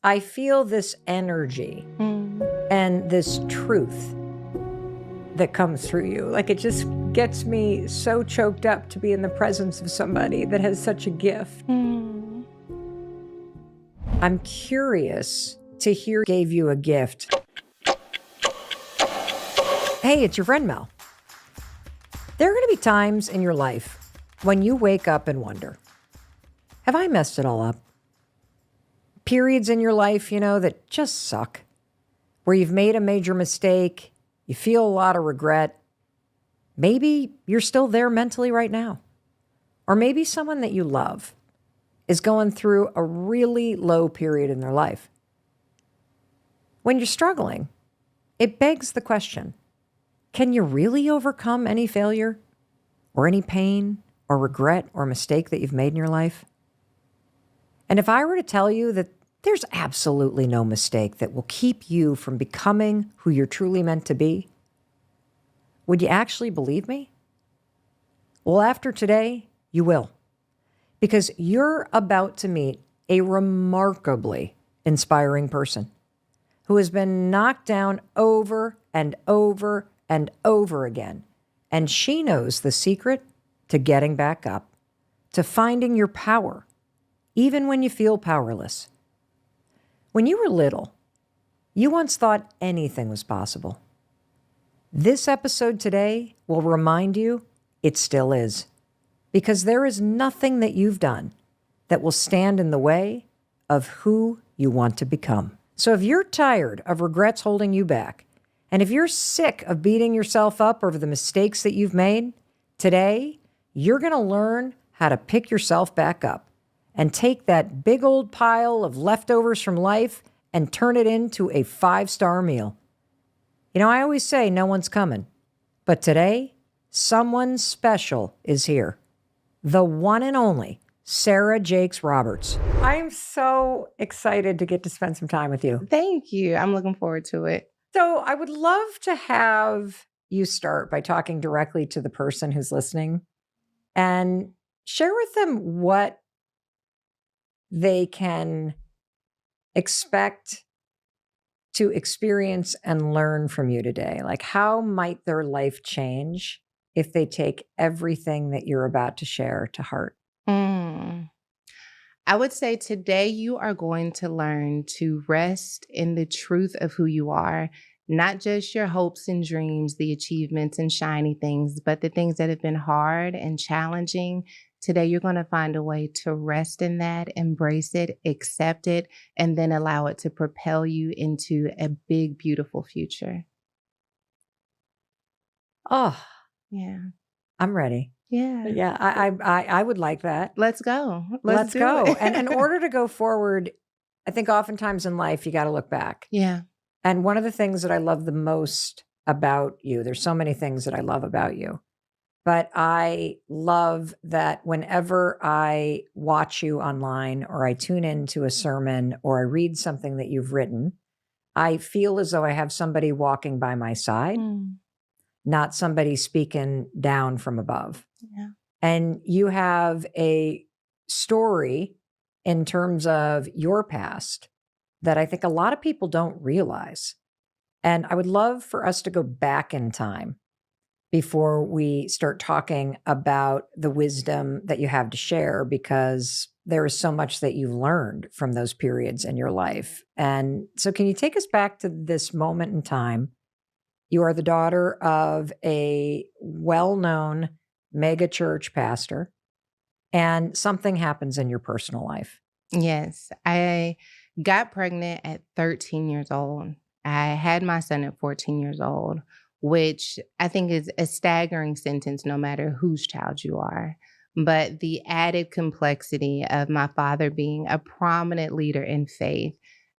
I feel this energy and this truth that comes through you. Like, it just gets me so choked up to be in the presence of somebody that has such a gift. I'm curious to hear gave you a gift. Hey, it's your friend Mel. There are going to be times in your life when you wake up and wonder, have I messed it all up? Periods in your life, that just suck, where you've made a major mistake, you feel a lot of regret. Maybe you're still there mentally right now. Or maybe someone that you love is going through a really low period in their life. When you're struggling, it begs the question, can you really overcome any failure or any pain or regret or mistake that you've made in your life? And if I were to tell you that there's absolutely no mistake that will keep you from becoming who you're truly meant to be, would you actually believe me? Well, after today, you will. Because you're about to meet a remarkably inspiring person who has been knocked down over and over and over again. And she knows the secret to getting back up, to finding your power, even when you feel powerless. When you were little, you once thought anything was possible. This episode today will remind you it still is, because there is nothing that you've done that will stand in the way of who you want to become. So if you're tired of regrets holding you back, and if you're sick of beating yourself up over the mistakes that you've made, today you're going to learn how to pick yourself back up and take that big old pile of leftovers from life and turn it into a 5-star meal. I always say no one's coming, but today, someone special is here. The one and only Sarah Jakes Roberts. I am so excited to get to spend some time with you. Thank you. I'm looking forward to it. So I would love to have you start by talking directly to the person who's listening and share with them what they can expect to experience and learn from you today. Like, how might their life change if they take everything that you're about to share to heart? I would say today you are going to learn to rest in the truth of who you are, not just your hopes and dreams, the achievements and shiny things, but the things that have been hard and challenging. Today, you're going to find a way to rest in that, embrace it, accept it, and then allow it to propel you into a big, beautiful future. Oh, Yeah. I'm ready. Yeah. Yeah, I would like that. Let's go. Let's do go. it. And in order to go forward, I think oftentimes in life, you got to look back. Yeah. And one of the things that I love the most about you, there's so many things that I love about you, but I love that whenever I watch you online or I tune into a sermon or I read something that you've written, I feel as though I have somebody walking by my side, not somebody speaking down from above. Yeah. And you have a story in terms of your past that I think a lot of people don't realize. And I would love for us to go back in time before we start talking about the wisdom that you have to share, because there is so much that you've learned from those periods in your life. And so can you take us back to this moment in time? You are the daughter of a well-known mega church pastor, and something happens in your personal life. Yes. I got pregnant at 13 years old. I had my son at 14 years old, which I think is a staggering sentence no matter whose child you are. But the added complexity of my father being a prominent leader in faith,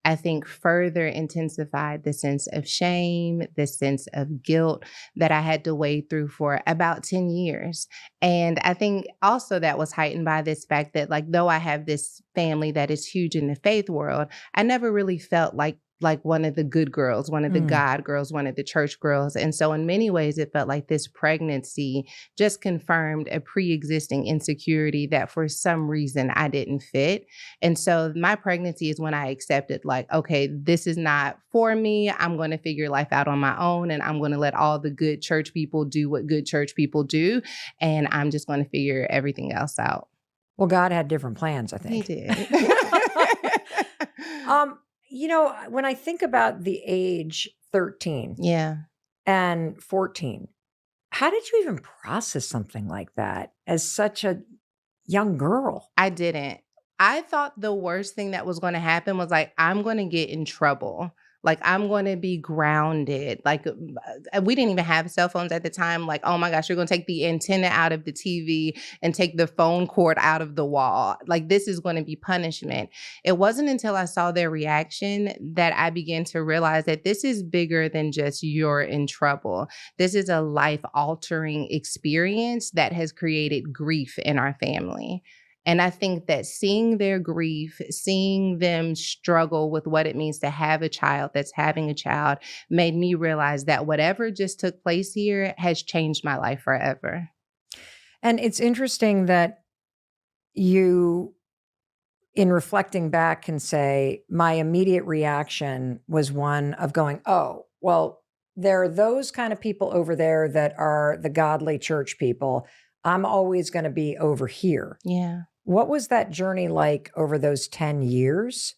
I think further intensified the sense of shame, the sense of guilt that I had to wade through for about 10 years. And I think also that was heightened by this fact that, like, though I have this family that is huge in the faith world, I never really felt like like one of the good girls, one of the Mm. God girls, one of the church girls. And so in many ways, it felt like this pregnancy just confirmed a pre-existing insecurity that for some reason I didn't fit. And so my pregnancy is when I accepted, like, okay, this is not for me. I'm going to figure life out on my own, and I'm going to let all the good church people do what good church people do. And I'm just going to figure everything else out. Well, God had different plans, I He think. did. When I think about the age 13 Yeah. and 14, how did you even process something like that as such a young girl? I didn't. I thought the worst thing that was going to happen was like, I'm going to get in trouble. Like, I'm going to be grounded. Like, we didn't even have cell phones at the time. Like, oh my gosh, you're going to take the antenna out of the TV and take the phone cord out of the wall. Like, this is going to be punishment. It wasn't until I saw their reaction that I began to realize that this is bigger than just you're in trouble. This is a life-altering experience that has created grief in our family. And I think that seeing their grief, seeing them struggle with what it means to have a child that's having a child, made me realize that whatever just took place here has changed my life forever. And it's interesting that you, in reflecting back, can say, my immediate reaction was one of going, oh, well, there are those kind of people over there that are the godly church people. I'm always going to be over here. Yeah. What was that journey like over those 10 years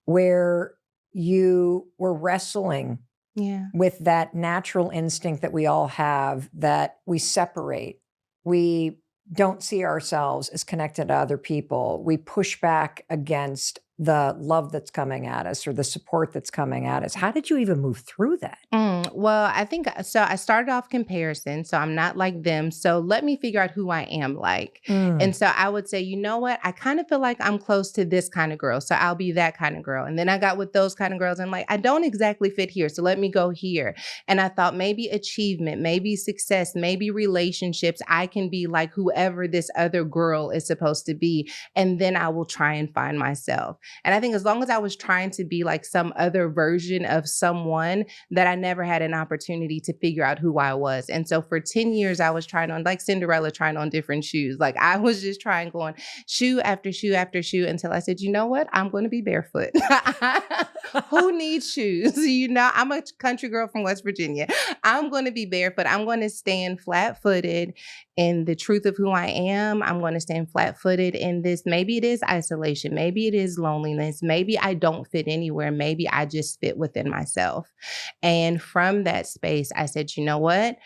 where you were wrestling Yeah. with that natural instinct that we all have, that we separate? We don't see ourselves as connected to other people. We push back against the love that's coming at us or the support that's coming at us. How did you even move through that? Well, I think so. I started off comparison. So I'm not like them. So let me figure out who I am like. And so I would say, you know what? I kind of feel like I'm close to this kind of girl. So I'll be that kind of girl. And then I got with those kind of girls. And like, I don't exactly fit here. So let me go here. And I thought maybe achievement, maybe success, maybe relationships. I can be like whoever this other girl is supposed to be. And then I will try and find myself. And I think as long as I was trying to be like some other version of someone, that I never had an opportunity to figure out who I was. And so for 10 years, I was trying on, like Cinderella, trying on different shoes. Like I was just trying, going shoe after shoe after shoe, until I said, you know what? I'm going to be barefoot. Who needs shoes? I'm a country girl from West Virginia. I'm going to be barefoot. I'm going to stand flat-footed in the truth of who I am. I'm going to stand flat-footed in this. Maybe it is isolation. Maybe it is loneliness. Maybe I don't fit anywhere. Maybe I just fit within myself. And from that space, I said, you know what?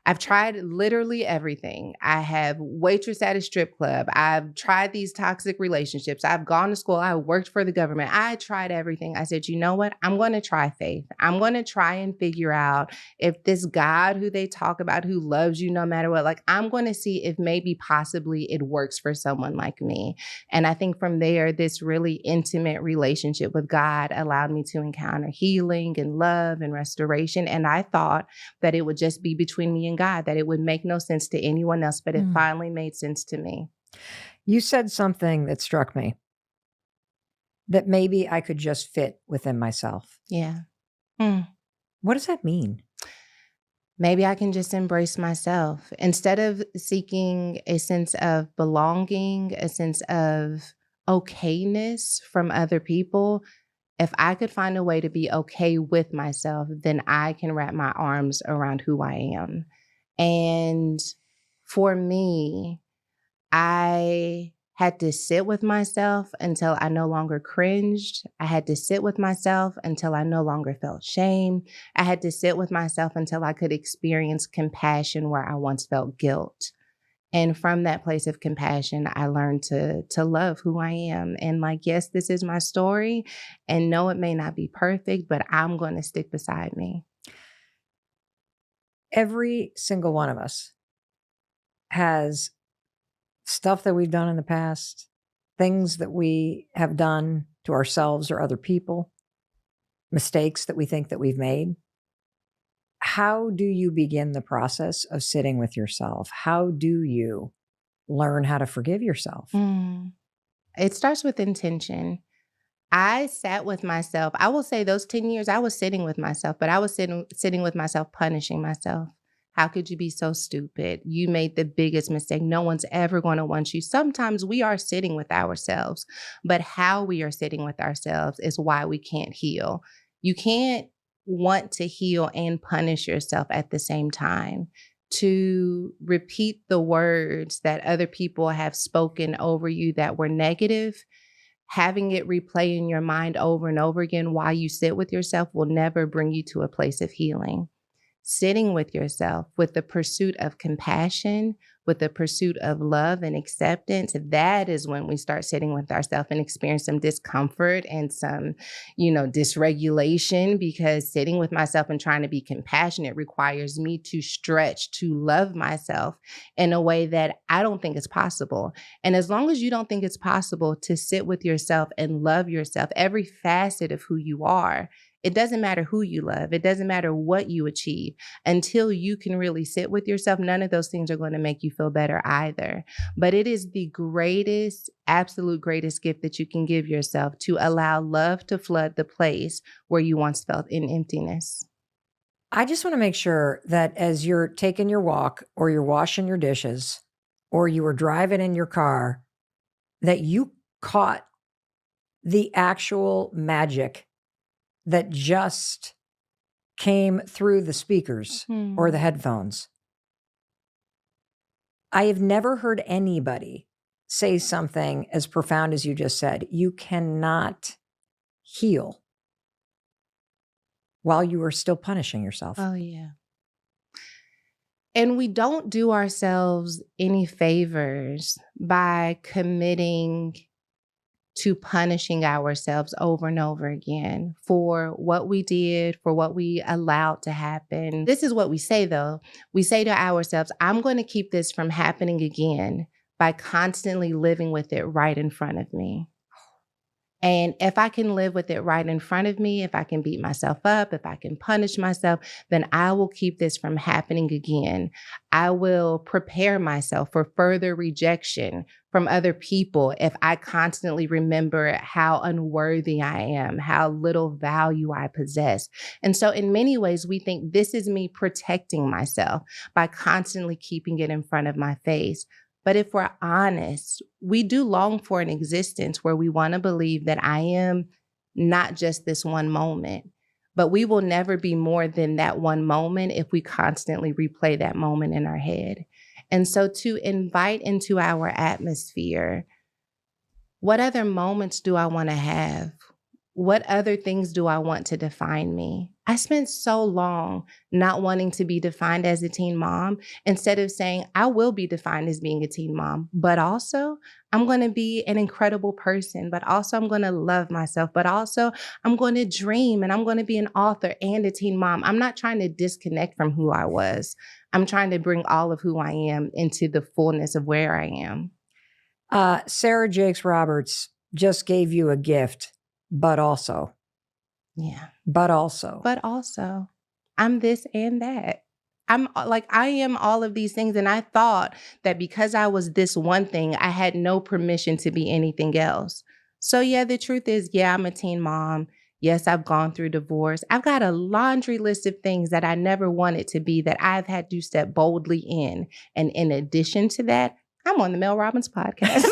I've tried literally everything. I have waitress at a strip club. I've tried these toxic relationships. I've gone to school. I worked for the government. I tried everything. I said, you know what? I'm going to try faith. I'm going to try and figure out if this God who they talk about, who loves you no matter what, like I'm going to see if maybe possibly it works for someone like me. And I think from there, this really intimate relationship with God allowed me to encounter healing and love and restoration. And I thought that it would just be between me and God, that it would make no sense to anyone else, but it finally made sense to me. You said something that struck me, that maybe I could just fit within myself. Yeah. What does that mean? Maybe I can just embrace myself instead of seeking a sense of belonging, a sense of okayness from other people. If I could find a way to be okay with myself, then I can wrap my arms around who I am. And for me, I had to sit with myself until I no longer cringed. I had to sit with myself until I no longer felt shame. I had to sit with myself until I could experience compassion where I once felt guilt. And from that place of compassion, I learned to love who I am. And like, yes, this is my story. And no, it may not be perfect, but I'm going to stick beside me. Every single one of us has stuff that we've done in the past, things that we have done to ourselves or other people, mistakes that we think that we've made. How do you begin the process of sitting with yourself? How do you learn how to forgive yourself? It starts with intention. I sat with myself. I will say those 10 years, I was sitting with myself, but I was sitting with myself, punishing myself. How could you be so stupid? You made the biggest mistake. No one's ever going to want you. Sometimes we are sitting with ourselves, but how we are sitting with ourselves is why we can't heal. You can't want to heal and punish yourself at the same time. To repeat the words that other people have spoken over you that were negative, having it replay in your mind over and over again while you sit with yourself will never bring you to a place of healing. Sitting with yourself with the pursuit of compassion, with the pursuit of love and acceptance, that is when we start sitting with ourselves and experience some discomfort and some, dysregulation, because sitting with myself and trying to be compassionate requires me to stretch, to love myself in a way that I don't think is possible. And as long as you don't think it's possible to sit with yourself and love yourself, every facet of who you are, it doesn't matter who you love. It doesn't matter what you achieve. Until you can really sit with yourself, none of those things are going to make you feel better either. But it is the greatest, absolute greatest gift that you can give yourself, to allow love to flood the place where you once felt in emptiness. I just want to make sure that as you're taking your walk or you're washing your dishes or you were driving in your car, that you caught the actual magic that just came through the speakers or the headphones. I have never heard anybody say something as profound as you just said. You cannot heal while you are still punishing yourself. Oh, yeah. And we don't do ourselves any favors by committing to punishing ourselves over and over again for what we did, for what we allowed to happen. This is what we say, though. We say to ourselves, I'm going to keep this from happening again by constantly living with it right in front of me. And if I can live with it right in front of me, if I can beat myself up, if I can punish myself, then I will keep this from happening again. I will prepare myself for further rejection from other people if I constantly remember how unworthy I am, how little value I possess. And so in many ways, we think this is me protecting myself by constantly keeping it in front of my face. But if we're honest, we do long for an existence where we want to believe that I am not just this one moment, but we will never be more than that one moment if we constantly replay that moment in our head. And so to invite into our atmosphere, what other moments do I want to have? What other things do I want to define me? I spent so long not wanting to be defined as a teen mom, instead of saying, I will be defined as being a teen mom, but also I'm going to be an incredible person, but also I'm going to love myself, but also I'm going to dream and I'm going to be an author and a teen mom. I'm not trying to disconnect from who I was. I'm trying to bring all of who I am into the fullness of where I am. Sarah Jakes Roberts just gave you a gift. But also, but also, I'm this and that. I am all of these things. And I thought that because I was this one thing, I had no permission to be anything else. So yeah, the truth is, I'm a teen mom. Yes, I've gone through divorce. I've got a laundry list of things that I never wanted to be that I've had to step boldly in. And in addition to that, I'm on the Mel Robbins podcast.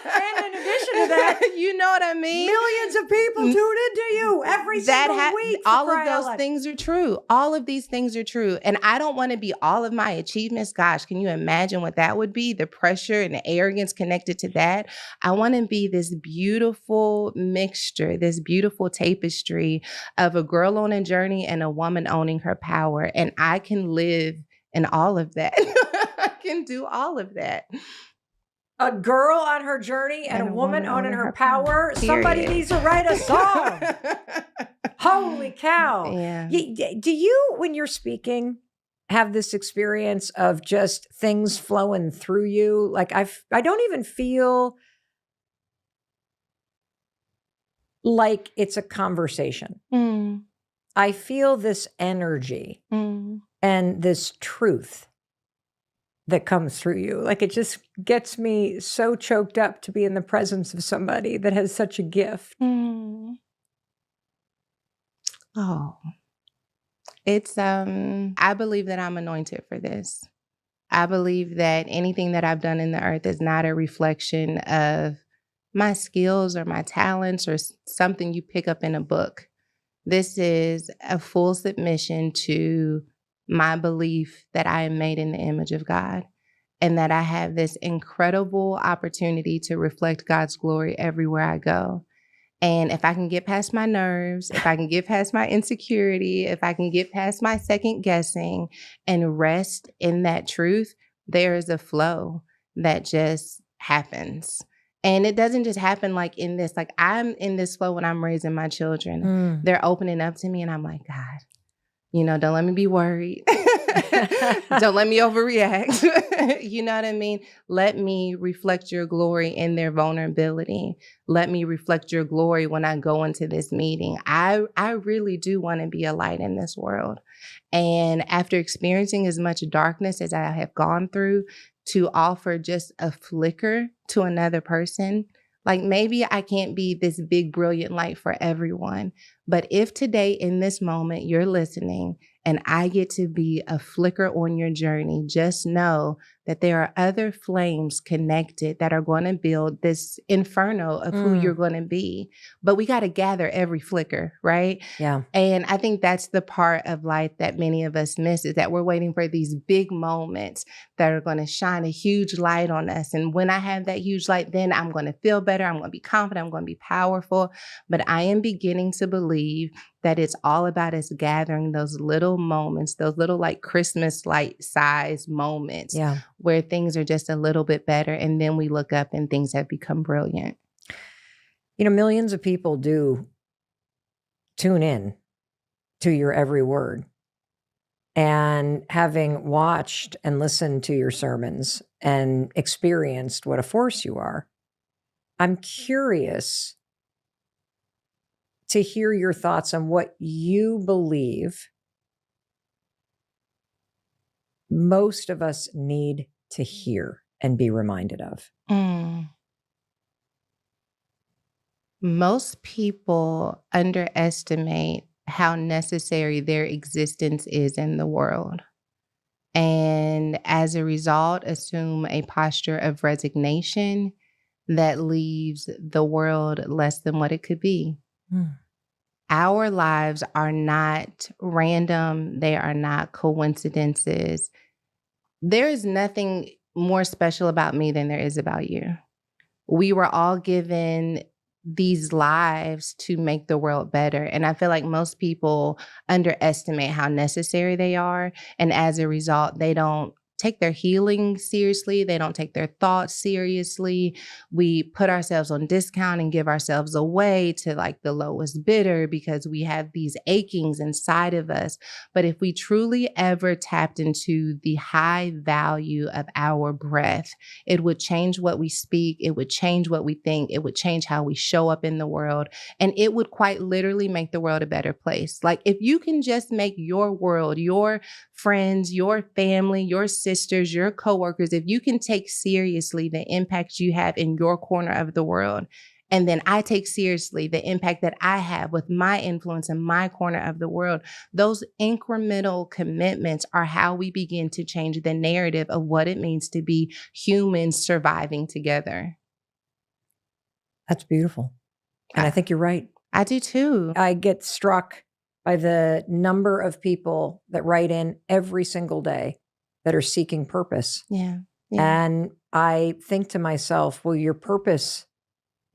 And in addition to that, you know what I mean? Millions of people tune into you every single week. All of those things are true. All of these things are true. And I don't want to be all of my achievements. Gosh, can you imagine what that would be? The pressure and the arrogance connected to that. I want to be this beautiful mixture, this beautiful tapestry of a girl on a journey and a woman owning her power. And I can live in all of that. I can do all of that. A girl on her journey and a woman owning her power. Somebody needs to write a song. Holy cow. Yeah. Do you, when you're speaking, have this experience of just things flowing through you? Like I don't even feel like it's a conversation. I feel this energy and this truth that comes through you. Like it just gets me so choked up to be in the presence of somebody that has such a gift. Mm. Oh, it's I believe that I'm anointed for this. I believe that anything that I've done in the earth is not a reflection of my skills or my talents or something you pick up in a book. This is a full submission to my belief that I am made in the image of God and that I have this incredible opportunity to reflect God's glory everywhere I go. And if I can get past my nerves, if I can get past my insecurity, if I can get past my second guessing and rest in that truth, there is a flow that just happens. And it doesn't just happen like in this, like I'm in this flow when I'm raising my children. They're opening up to me and I'm like, God, don't let me be worried. Don't let me overreact. You know what I mean? Let me reflect your glory in their vulnerability. Let me reflect your glory when I go into this meeting. I really do want to be a light in this world. And after experiencing as much darkness as I have gone through, to offer just a flicker to another person, like maybe I can't be this big, brilliant light for everyone. But if today in this moment you're listening and I get to be a flicker on your journey, just know that there are other flames connected that are going to build this inferno of who you're going to be. But we got to gather every flicker, right? Yeah. And I think that's the part of life that many of us miss, is that we're waiting for these big moments that are going to shine a huge light on us. And when I have that huge light, then I'm going to feel better. I'm going to be confident. I'm going to be powerful. But I am beginning to believe that it's all about us gathering those little moments, those little like Christmas light size moments where things are just a little bit better. And then we look up and things have become brilliant. Millions of people do tune in to your every word. And having watched and listened to your sermons and experienced what a force you are, I'm curious to hear your thoughts on what you believe most of us need to hear and be reminded of. Most people underestimate how necessary their existence is in the world. And as a result, assume a posture of resignation that leaves the world less than what it could be. Our lives are not random. They are not coincidences. There is nothing more special about me than there is about you. We were all given these lives to make the world better. And I feel like most people underestimate how necessary they are. And as a result, they don't take their healing seriously. They don't take their thoughts seriously. We put ourselves on discount and give ourselves away to like the lowest bidder because we have these achings inside of us. But if we truly ever tapped into the high value of our breath, it would change what we speak. It would change what we think. It would change how we show up in the world. And it would quite literally make the world a better place. Like if you can just make your world, your friends, your family, your sisters, your coworkers, if you can take seriously the impact you have in your corner of the world, and then I take seriously the impact that I have with my influence in my corner of the world, those incremental commitments are how we begin to change the narrative of what it means to be humans surviving together. That's beautiful. And I think you're right. I do too. I get struck by the number of people that write in every single day that are seeking purpose. Yeah. And I think to myself, well, your purpose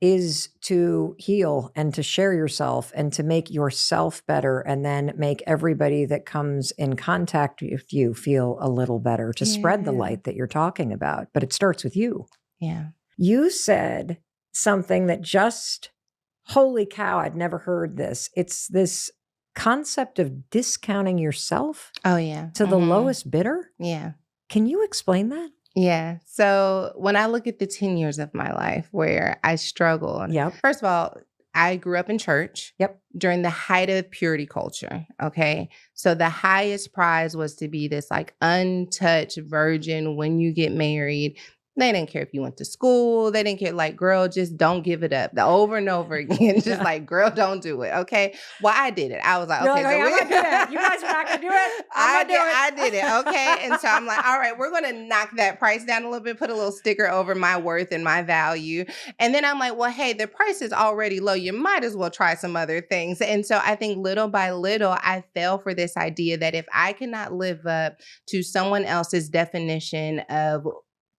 is to heal and to share yourself and to make yourself better and then make everybody that comes in contact with you feel a little better, to spread the light that you're talking about. But it starts with you. Yeah. You said something that just, holy cow, I'd never heard this. It's this concept of discounting yourself to the lowest bidder. Yeah. Can you explain that? Yeah. So when I look at the 10 years of my life where I struggled, first of all, I grew up in church. Yep. During the height of purity culture. Okay. So the highest prize was to be this like untouched virgin when you get married. They didn't care if you went to school. They didn't care. Like, girl, just don't give it up. The over and over again. Just Yeah. like, girl, don't do it. Okay. Well, I did it. I was like, You're okay, like, so "Hey, I'm not doing it. You guys are not going to do it. I'm going to do it." I did it. Okay. And so I'm like, all right, we're going to knock that price down a little bit, put a little sticker over my worth and my value. And then I'm like, well, hey, the price is already low. You might as well try some other things. And so I think little by little, I fell for this idea that if I cannot live up to someone else's definition of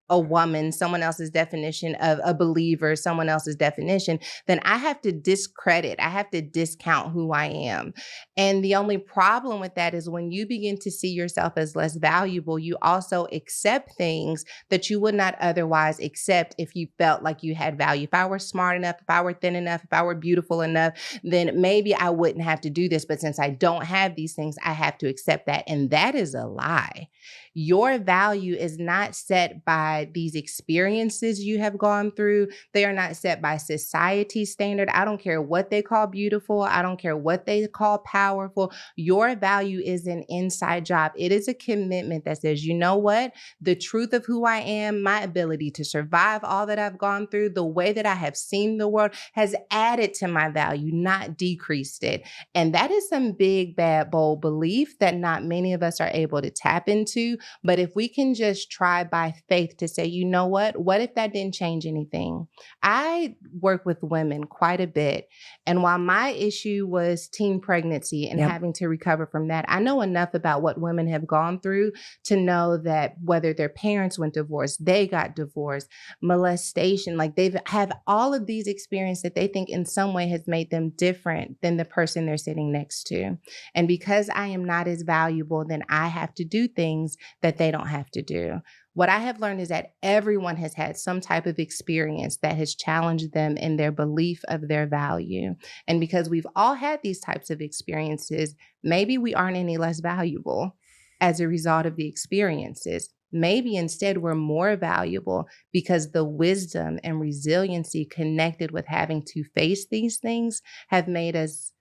a woman, someone else's definition of a believer, someone else's definition, then I have to discredit, I have to discount who I am. And the only problem with that is when you begin to see yourself as less valuable, you also accept things that you would not otherwise accept if you felt like you had value. If I were smart enough, if I were thin enough, if I were beautiful enough, then maybe I wouldn't have to do this. But since I don't have these things, I have to accept that. And that is a lie. Your value is not set by these experiences you have gone through. They are not set by society standard. I don't care what they call beautiful. I don't care what they call powerful. Your value is an inside job. It is a commitment that says, you know what? The truth of who I am, my ability to survive all that I've gone through, the way that I have seen the world has added to my value, not decreased it. And that is some big, bad, bold belief that not many of us are able to tap into. But if we can just try by faith to say, you know what? What if that didn't change anything? I work with women quite a bit. And while my issue was teen pregnancy and Yep. having to recover from that, I know enough about what women have gone through to know that whether their parents went divorced, they got divorced, molestation, like they've have all of these experiences that they think in some way has made them different than the person they're sitting next to. And because I am not as valuable, then I have to do things that they don't have to do. What I have learned is that everyone has had some type of experience that has challenged them in their belief of their value. And because we've all had these types of experiences, maybe we aren't any less valuable as a result of the experiences. Maybe instead we're more valuable because the wisdom and resiliency connected with having to face these things have made us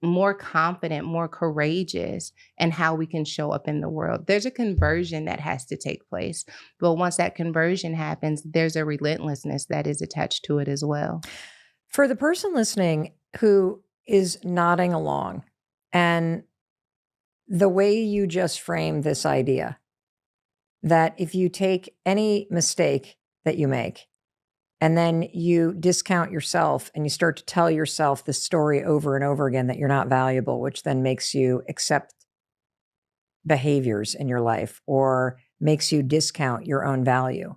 more confident, more courageous in how we can show up in the world. There's a conversion that has to take place. But once that conversion happens, there's a relentlessness that is attached to it as well. For the person listening who is nodding along, and the way you just framed this idea that if you take any mistake that you make and then you discount yourself and you start to tell yourself the story over and over again that you're not valuable, which then makes you accept behaviors in your life or makes you discount your own value.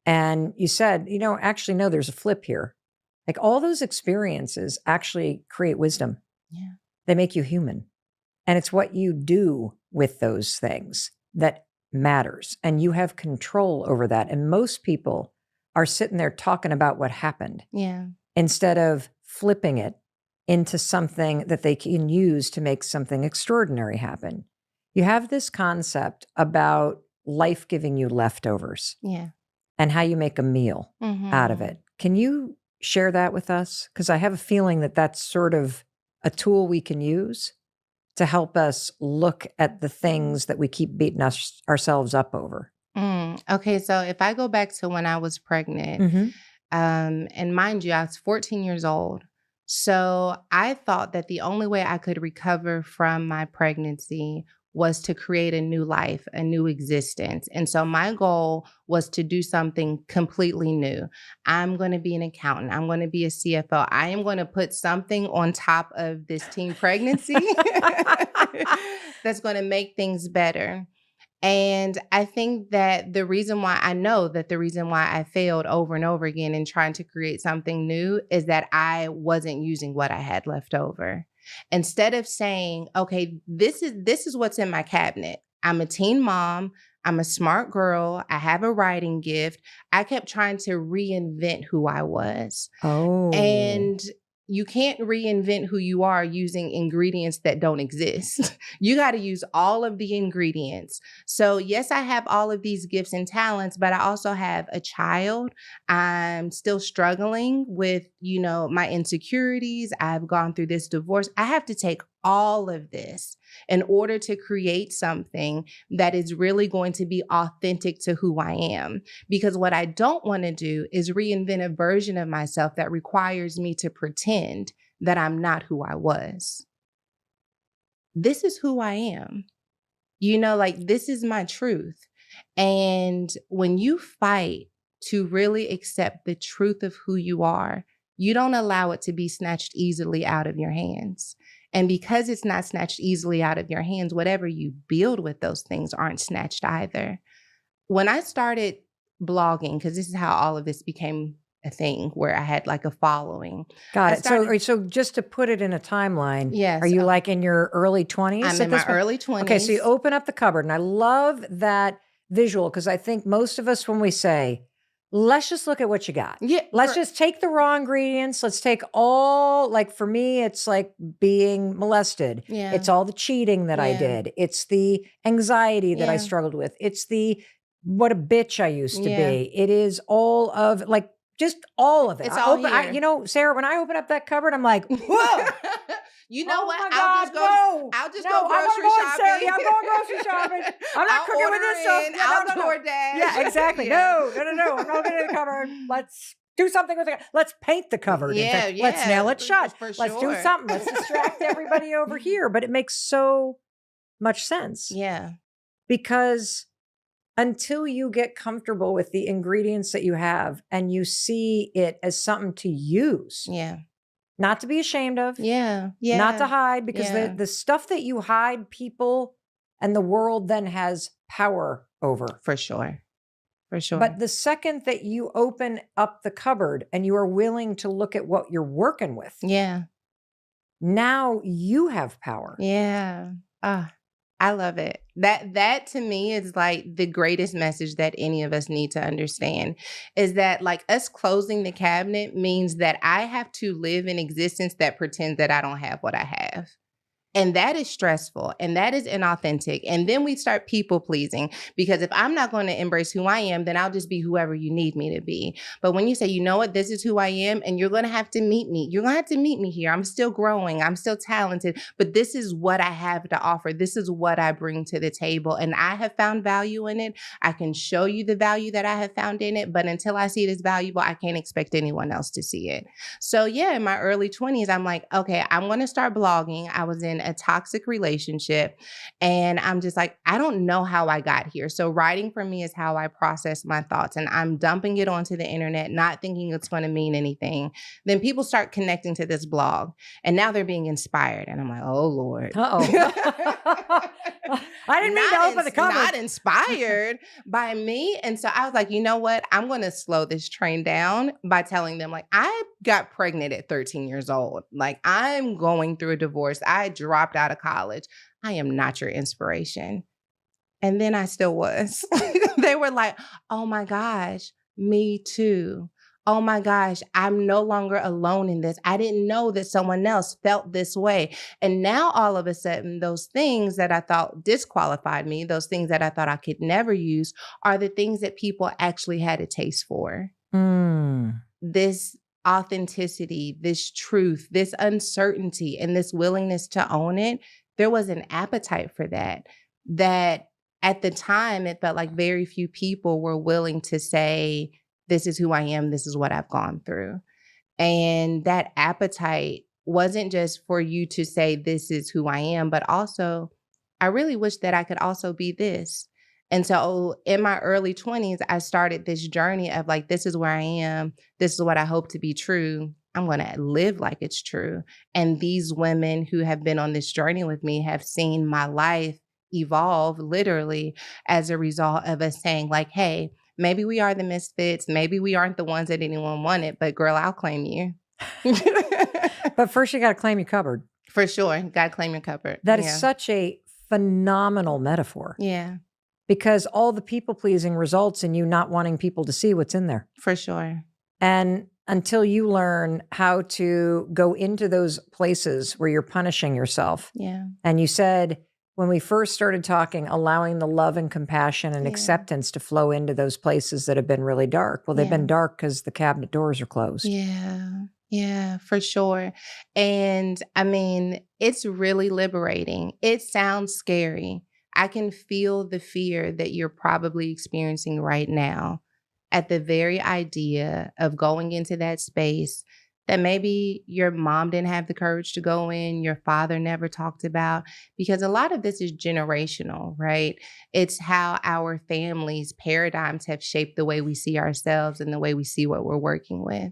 And you said, actually, no, there's a flip here. Like all those experiences actually create wisdom. Yeah. They make you human. And it's what you do with those things that matters. And you have control over that. And most people are sitting there talking about what happened. Yeah. Instead of flipping it into something that they can use to make something extraordinary happen. You have this concept about life giving you leftovers. Yeah. And how you make a meal out of it. Can you share that with us? Because I have a feeling that that's sort of a tool we can use to help us look at the things that we keep beating ourselves up over. Okay, so if I go back to when I was pregnant, and mind you, I was 14 years old. So I thought that the only way I could recover from my pregnancy was to create a new life, a new existence. And so my goal was to do something completely new. I'm going to be an accountant. I'm going to be a CFO. I am going to put something on top of this teen pregnancy that's going to make things better. And I think that the reason why I failed over and over again in trying to create something new is that I wasn't using what I had left over. Instead of saying, okay, this is what's in my cabinet. I'm a teen mom. I'm a smart girl. I have a writing gift. I kept trying to reinvent who I was. Oh. And you can't reinvent who you are using ingredients that don't exist. You got to use all of the ingredients. So yes, I have all of these gifts and talents, but I also have a child. I'm still struggling with, my insecurities. I've gone through this divorce. I have to take all of this in order to create something that is really going to be authentic to who I am. Because what I don't want to do is reinvent a version of myself that requires me to pretend that I'm not who I was. This is who I am. This is my truth. And when you fight to really accept the truth of who you are, you don't allow it to be snatched easily out of your hands. And because it's not snatched easily out of your hands, whatever you build with those things aren't snatched either. When I started blogging, because this is how all of this became a thing, where I had like a following. Got it. So just to put it in a timeline, yes, are you like in your early 20s? I'm in my early 20s. Okay, so you open up the cupboard, and I love that visual, because I think most of us, when we say, let's just look at what you got. Yeah, let's just take the raw ingredients. Let's take all, like for me, it's like being molested. Yeah. It's all the cheating that I did. It's the anxiety that I struggled with. It's the, what a bitch I used to be. It is all of like, just all of it. It's all here. Sarah, when I open up that cupboard, I'm like, whoa. You know what? My God, I'll just go grocery shopping. Sarah, I'm going grocery shopping. I'm not cooking with this stuff. I'll DoorDash. Yeah, exactly. No. I'm not opening the cupboard. Let's do something with it. Let's paint the cupboard. Let's nail it shut. Let's do something. Let's distract everybody over here. But it makes so much sense. Yeah. Because until you get comfortable with the ingredients that you have and you see it as something to use. Yeah. Not to be ashamed of. Yeah. Not to hide, because the stuff that you hide, people and the world then has power over. For sure. But the second that you open up the cupboard and you are willing to look at what you're working with. Yeah. Now you have power. Yeah. I love it. That to me is like the greatest message that any of us need to understand, is that like us closing the cabinet means that I have to live in existence that pretends that I don't have what I have. And that is stressful, and that is inauthentic. And then we start people pleasing, because if I'm not going to embrace who I am, then I'll just be whoever you need me to be. But when you say, you know what, this is who I am, and you're going to have to meet me. You're going to have to meet me here. I'm still growing. I'm still talented, but this is what I have to offer. This is what I bring to the table. And I have found value in it. I can show you the value that I have found in it, but until I see it as valuable, I can't expect anyone else to see it. So yeah, in my early 20s, I'm like, okay, I'm going to start blogging. I was in a toxic relationship, and I'm just like, I don't know how I got here. So writing for me is how I process my thoughts, and I'm dumping it onto the internet, not thinking it's going to mean anything. Then people start connecting to this blog, and now they're being inspired, and I'm like, oh Lord. I didn't mean to open the cupboard. Not inspired by me. And so I was like, you know what? I'm going to slow this train down by telling them, like, I got pregnant at 13 years old. Like, I'm going through a divorce. I dropped out of college. I am not your inspiration. And then I still was. They were like, oh my gosh, me too. Oh my gosh, I'm no longer alone in this. I didn't know that someone else felt this way. And now all of a sudden, those things that I thought disqualified me, those things that I thought I could never use, are the things that people actually had a taste for. This authenticity, this truth, this uncertainty, and this willingness to own it, there was an appetite for that at the time, it felt like very few people were willing to say, this is who I am, this is what I've gone through. And that appetite wasn't just for you to say, this is who I am, but also, I really wish that I could also be this. And so in my early 20s, I started this journey of like, this is where I am. This is what I hope to be true. I'm going to live like it's true. And these women who have been on this journey with me have seen my life evolve literally as a result of us saying like, hey, maybe we are the misfits. Maybe we aren't the ones that anyone wanted, but girl, I'll claim you. But first you got to claim your cupboard. For sure. Got to claim your cupboard. That is such a phenomenal metaphor. Yeah. Because all the people pleasing results in you not wanting people to see what's in there. For sure. And until you learn how to go into those places where you're punishing yourself. Yeah. And you said, when we first started talking, allowing the love and compassion and Yeah. acceptance to flow into those places that have been really dark. Well, they've Yeah. been dark because the cabinet doors are closed. Yeah. Yeah, for sure. And I mean, it's really liberating. It sounds scary. I can feel the fear that you're probably experiencing right now at the very idea of going into that space that maybe your mom didn't have the courage to go in, your father never talked about, because a lot of this is generational, right? It's how our families' paradigms have shaped the way we see ourselves and the way we see what we're working with.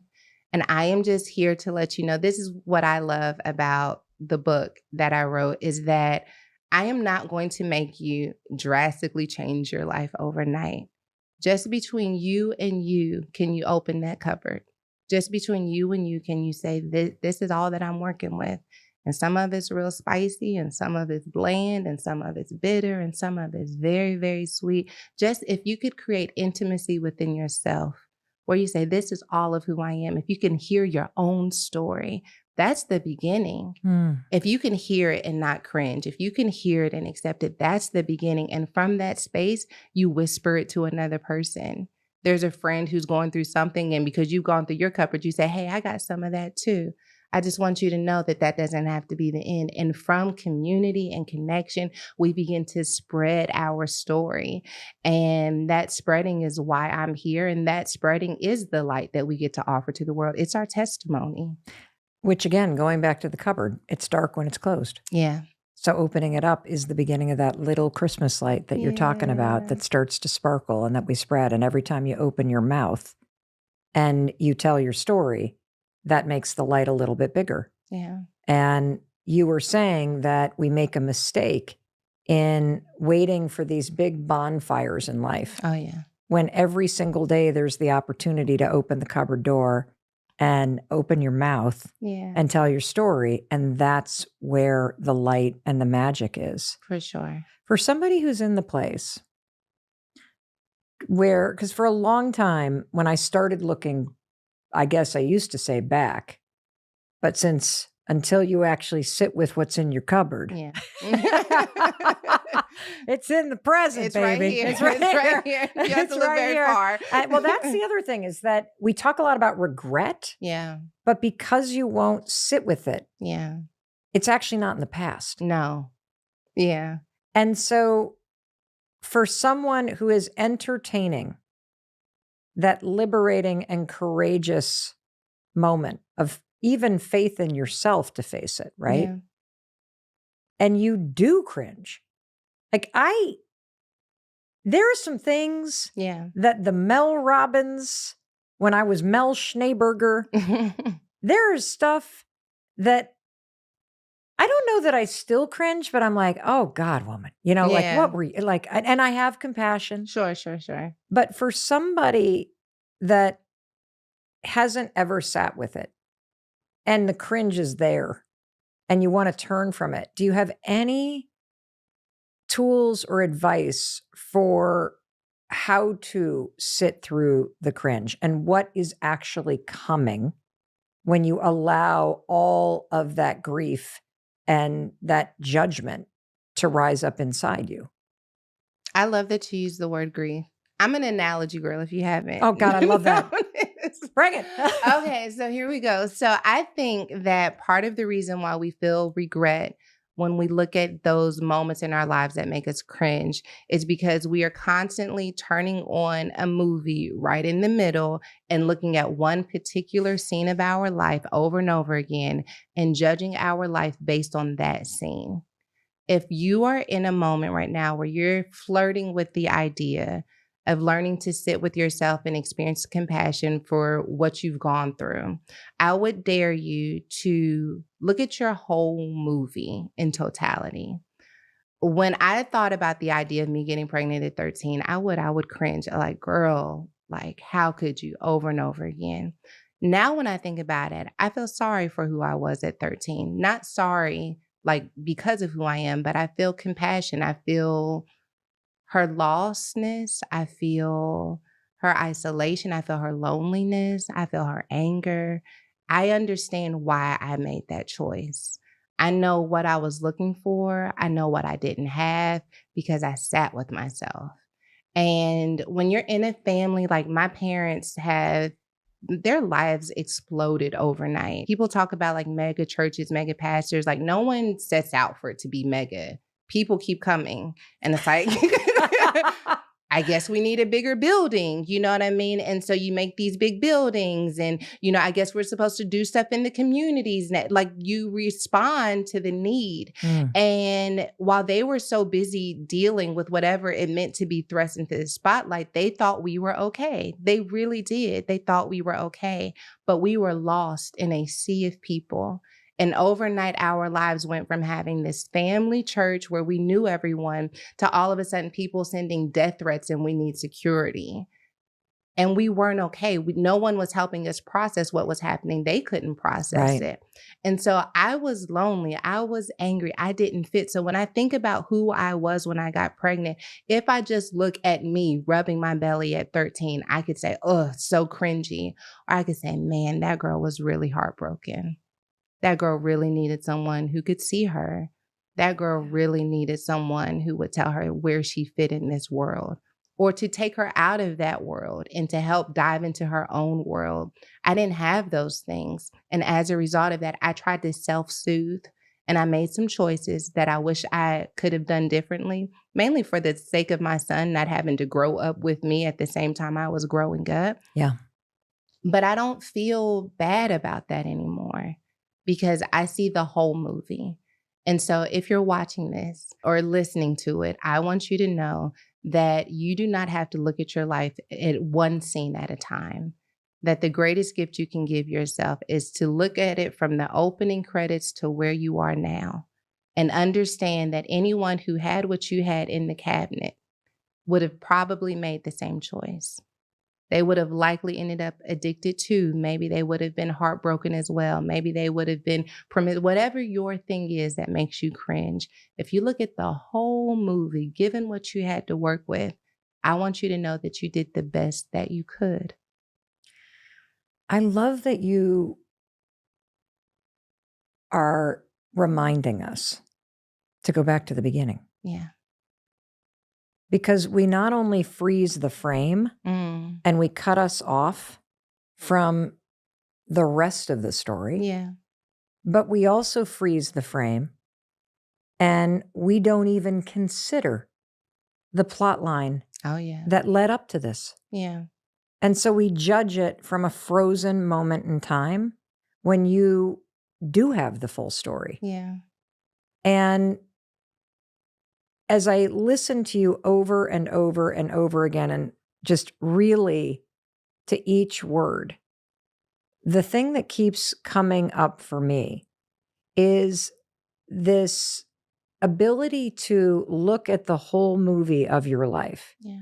And I am just here to let you know, this is what I love about the book that I wrote, is that I am not going to make you drastically change your life overnight. Just between you and you, can you open that cupboard? Just between you and you, can you say, this is all that I'm working with? And some of it's real spicy, and some of it's bland, and some of it's bitter, and some of it's very, very sweet. Just if you could create intimacy within yourself, where you say, this is all of who I am. If you can hear your own story, that's the beginning. If you can hear it and not cringe, if you can hear it and accept it, that's the beginning. And from that space, you whisper it to another person. There's a friend who's going through something, and because you've gone through your cupboard, you say, hey, I got some of that too. I just want you to know that that doesn't have to be the end. And from community and connection, we begin to spread our story. And that spreading is why I'm here. And that spreading is the light that we get to offer to the world. It's our testimony. Which, again, going back to the cupboard, it's dark when it's closed. Yeah. So opening it up is the beginning of that little Christmas light that you're talking about that starts to sparkle and that we spread. And every time you open your mouth and you tell your story, that makes the light a little bit bigger. Yeah. And you were saying that we make a mistake in waiting for these big bonfires in life. Oh, yeah. When every single day there's the opportunity to open the cupboard door and open your mouth and tell your story. And that's where the light and the magic is. For sure. For somebody who's in the place where, because for a long time, when I started looking, I guess I used to say back, but until you actually sit with what's in your cupboard. Yeah. It's in the present, It's baby. right here. It's right here. You have to look right very here. far. Well, that's the other thing, is that we talk a lot about regret, Yeah. but because you won't sit with it, Yeah. it's actually not in the past. No. Yeah. And so for someone who is entertaining that liberating and courageous moment of even faith in yourself to face it, right? Yeah. And you do cringe. Like there are some things Yeah. that the Mel Robbins, when I was Mel Schneeberger, there is stuff that I don't know that I still cringe, but I'm like, oh God, woman, like what were you like? And I have compassion. Sure. But for somebody that hasn't ever sat with it and the cringe is there and you want to turn from it, do you have any tools or advice for how to sit through the cringe and what is actually coming when you allow all of that grief and that judgment to rise up inside you? I love that you use the word grief. I'm an analogy girl if you haven't. Oh God, I love that. Bring it. Okay, so here we go. So I think that part of the reason why we feel regret when we look at those moments in our lives that make us cringe is because we are constantly turning on a movie right in the middle and looking at one particular scene of our life over and over again and judging our life based on that scene. If you are in a moment right now where you're flirting with the idea of learning to sit with yourself and experience compassion for what you've gone through, I would dare you to look at your whole movie in totality. When I thought about the idea of me getting pregnant at 13, I would cringe. Like, girl, like, how could you, over and over again? Now, when I think about it, I feel sorry for who I was at 13. Not sorry, like, because of who I am, but I feel compassion. I feel her lostness. I feel her isolation. I feel her loneliness. I feel her anger. I understand why I made that choice. I know what I was looking for. I know what I didn't have because I sat with myself. And when you're in a family, like my parents have, their lives exploded overnight. People talk about like mega churches, mega pastors. Like no one sets out for it to be mega. People keep coming. And it's like, I guess we need a bigger building, you know what I mean? And so you make these big buildings and, I guess we're supposed to do stuff in the communities. Like you respond to the need. And while they were so busy dealing with whatever it meant to be thrust into the spotlight, they thought we were okay. They really did. They thought we were okay, but we were lost in a sea of people. And overnight, our lives went from having this family church where we knew everyone to all of a sudden people sending death threats and we need security. And we weren't okay. No one was helping us process what was happening. They couldn't process it. And so I was lonely. I was angry. I didn't fit. So when I think about who I was when I got pregnant, if I just look at me rubbing my belly at 13, I could say, oh, so cringy. Or I could say, man, that girl was really heartbroken. That girl really needed someone who could see her. That girl really needed someone who would tell her where she fit in this world, or to take her out of that world and to help dive into her own world. I didn't have those things. And as a result of that, I tried to self-soothe and I made some choices that I wish I could have done differently, mainly for the sake of my son not having to grow up with me at the same time I was growing up. Yeah. But I don't feel bad about that anymore, because I see the whole movie. And so if you're watching this or listening to it, I want you to know that you do not have to look at your life at one scene at a time. That the greatest gift you can give yourself is to look at it from the opening credits to where you are now, and understand that anyone who had what you had in the cabinet would have probably made the same choice. They would have likely ended up addicted too. Maybe they would have been heartbroken as well. Maybe they would have been whatever your thing is that makes you cringe. If you look at the whole movie, given what you had to work with, I want you to know that you did the best that you could. I love that you are reminding us to go back to the beginning. Yeah. Because we not only freeze the frame and we cut us off from the rest of the story, but we also freeze the frame and we don't even consider the plot line that led up to this. Yeah. And so we judge it from a frozen moment in time when you do have the full story. Yeah. And as I listen to you over and over and over again, and just really to each word, the thing that keeps coming up for me is this ability to look at the whole movie of your life. Yeah.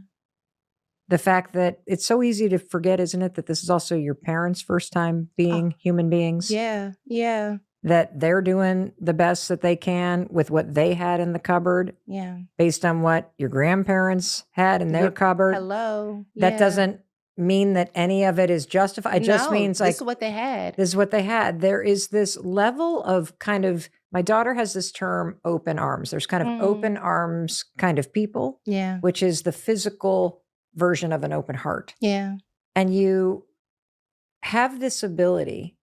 The fact that it's so easy to forget, isn't it, that this is also your parents' first time being human beings? Yeah. Yeah. That they're doing the best that they can with what they had in the cupboard. Yeah. Based on what your grandparents had in their cupboard. Hello. That doesn't mean that any of it is justified. It just means like, this is what they had. This is what they had. There is this level of kind of, my daughter has this term, open arms. There's kind of open arms kind of people. Yeah. Which is the physical version of an open heart. Yeah. And you have this ability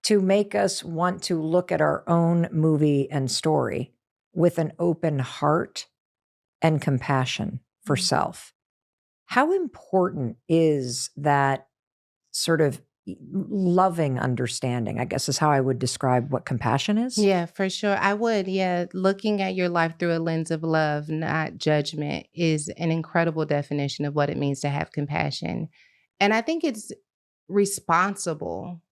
to make us want to look at our own movie and story with an open heart and compassion for self. How important is that sort of loving understanding, I guess is how I would describe what compassion is? Yeah, for sure. I would. Yeah. Looking at your life through a lens of love, not judgment, is an incredible definition of what it means to have compassion. And I think it's responsible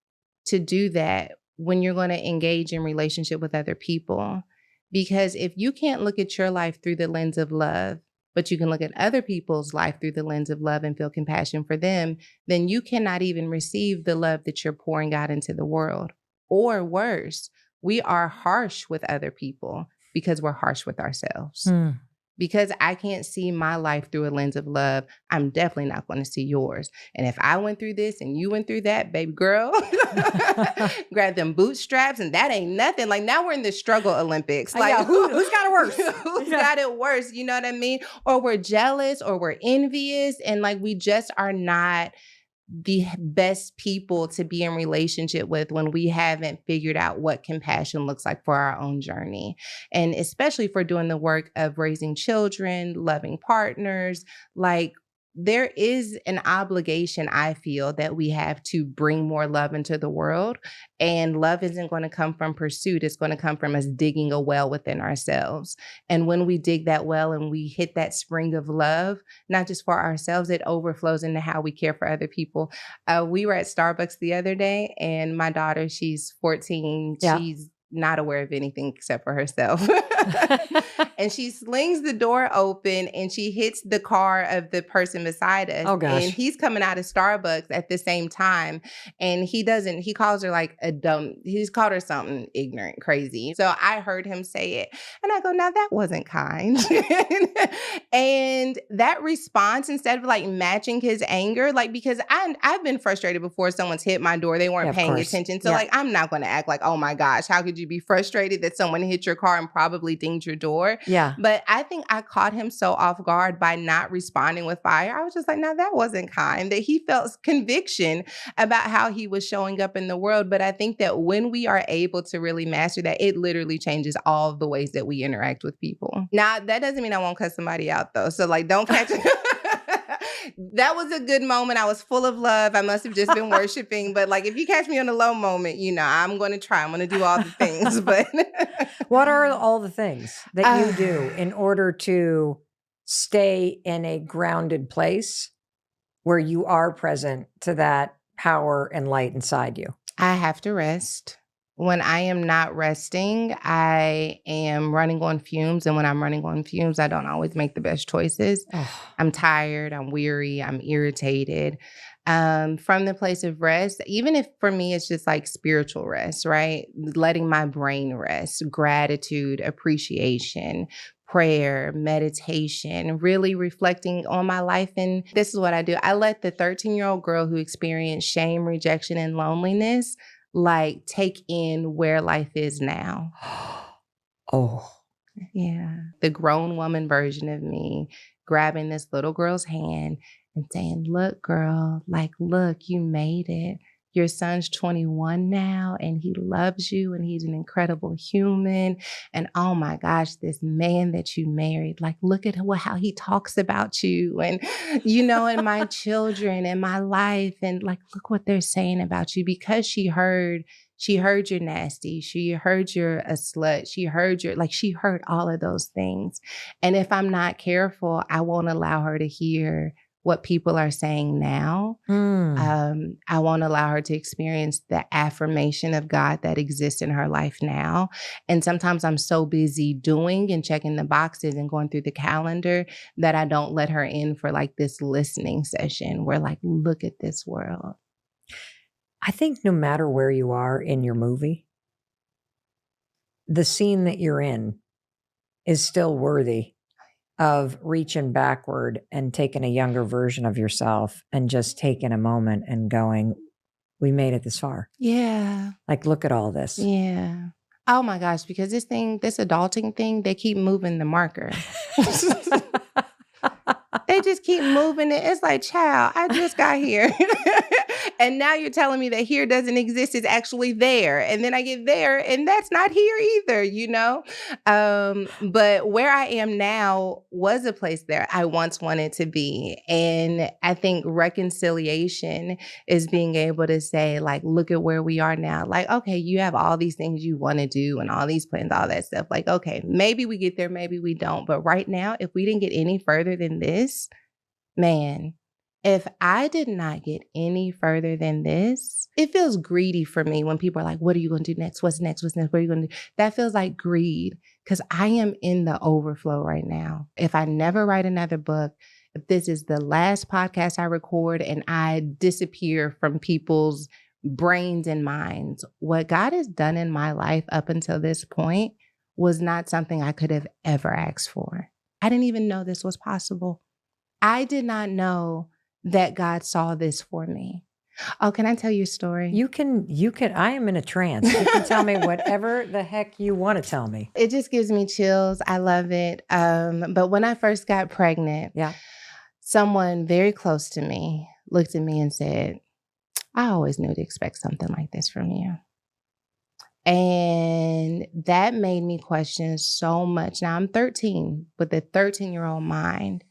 to do that when you're going to engage in relationship with other people. Because if you can't look at your life through the lens of love, but you can look at other people's life through the lens of love and feel compassion for them, then you cannot even receive the love that you're pouring out into the world. Or worse, we are harsh with other people because we're harsh with ourselves. Because I can't see my life through a lens of love, I'm definitely not going to see yours. And if I went through this and you went through that, baby girl, grab them bootstraps, and that ain't nothing. Like, now we're in the struggle Olympics. Like, yeah, who's got it worse? Who's got it worse? You know what I mean? Or we're jealous or we're envious, and like we just are not the best people to be in relationship with when we haven't figured out what compassion looks like for our own journey. And especially for doing the work of raising children, loving partners, like there is an obligation, I feel, that we have to bring more love into the world. And love isn't going to come from pursuit. It's going to come from us digging a well within ourselves. And when we dig that well and we hit that spring of love, not just for ourselves, it overflows into how we care for other people. We were at Starbucks the other day, and my daughter, she's 14. Yeah. She's not aware of anything except for herself. And she slings the door open and she hits the car of the person beside us. Oh, gosh. And he's coming out of Starbucks at the same time. And he calls her like he's called her something ignorant, crazy. So I heard him say it. And I go, now that wasn't kind. And that response, instead of like matching his anger, like, because I've been frustrated before someone's hit my door, they weren't paying attention. So like, I'm not going to act like, oh my gosh, how could you be frustrated that someone hit your car and probably dinged your door? Yeah. But I think I caught him so off guard by not responding with fire. I was just like, no, that wasn't kind. That he felt conviction about how he was showing up in the world. But I think that when we are able to really master that, it literally changes all of the ways that we interact with people. Now, that doesn't mean I won't cuss somebody out though. So like, don't catch it. That was a good moment. I was full of love. I must have just been worshiping. But like, if you catch me on a low moment, I'm going to try. I'm going to do all the things. But what are all the things that you do in order to stay in a grounded place where you are present to that power and light inside you? I have to rest. When I am not resting, I am running on fumes. And when I'm running on fumes, I don't always make the best choices. I'm tired, I'm weary, I'm irritated. From the place of rest, even if for me, it's just like spiritual rest, right? Letting my brain rest, gratitude, appreciation, prayer, meditation, really reflecting on my life. And this is what I do. I let the 13-year-old girl who experienced shame, rejection, and loneliness like take in where life is now. Oh, yeah. The grown woman version of me grabbing this little girl's hand and saying, look, girl, like, look, you made it. Your son's 21 now and he loves you and he's an incredible human. And oh my gosh, this man that you married, like, look at how he talks about you and, and my children and my life. And like, look what they're saying about you, because she heard you're nasty. She heard you're a slut. She heard all of those things. And if I'm not careful, I won't allow her to hear what people are saying now. I won't allow her to experience the affirmation of God that exists in her life now. And sometimes I'm so busy doing and checking the boxes and going through the calendar that I don't let her in for like this listening session where like, look at this world. I think no matter where you are in your movie, the scene that you're in is still worthy of reaching backward and taking a younger version of yourself and just taking a moment and going, we made it this far. Yeah. Like, look at all this. Yeah. Oh my gosh, because this adulting thing, they keep moving the marker. They just keep moving it. It's like, child, I just got here. And now you're telling me that here doesn't exist. It's actually there. And then I get there and that's not here either, But where I am now was a place there I once wanted to be. And I think reconciliation is being able to say, like, look at where we are now. Like, okay, you have all these things you want to do and all these plans, all that stuff. Like, okay, maybe we get there, maybe we don't. But right now, if we didn't get any further than this, man, if I did not get any further than this, it feels greedy for me when people are like, what are you going to do next? What's next? What's next? What are you going to do? That feels like greed because I am in the overflow right now. If I never write another book, if this is the last podcast I record and I disappear from people's brains and minds, what God has done in my life up until this point was not something I could have ever asked for. I didn't even know this was possible. I did not know that God saw this for me. Oh, can I tell you a story? You can, I am in a trance. You can tell me whatever the heck you want to tell me. It just gives me chills. I love it. But when I first got pregnant, Yeah. someone very close to me looked at me and said, I always knew to expect something like this from you. And that made me question so much. Now I'm 13 with a 13-year-old mind.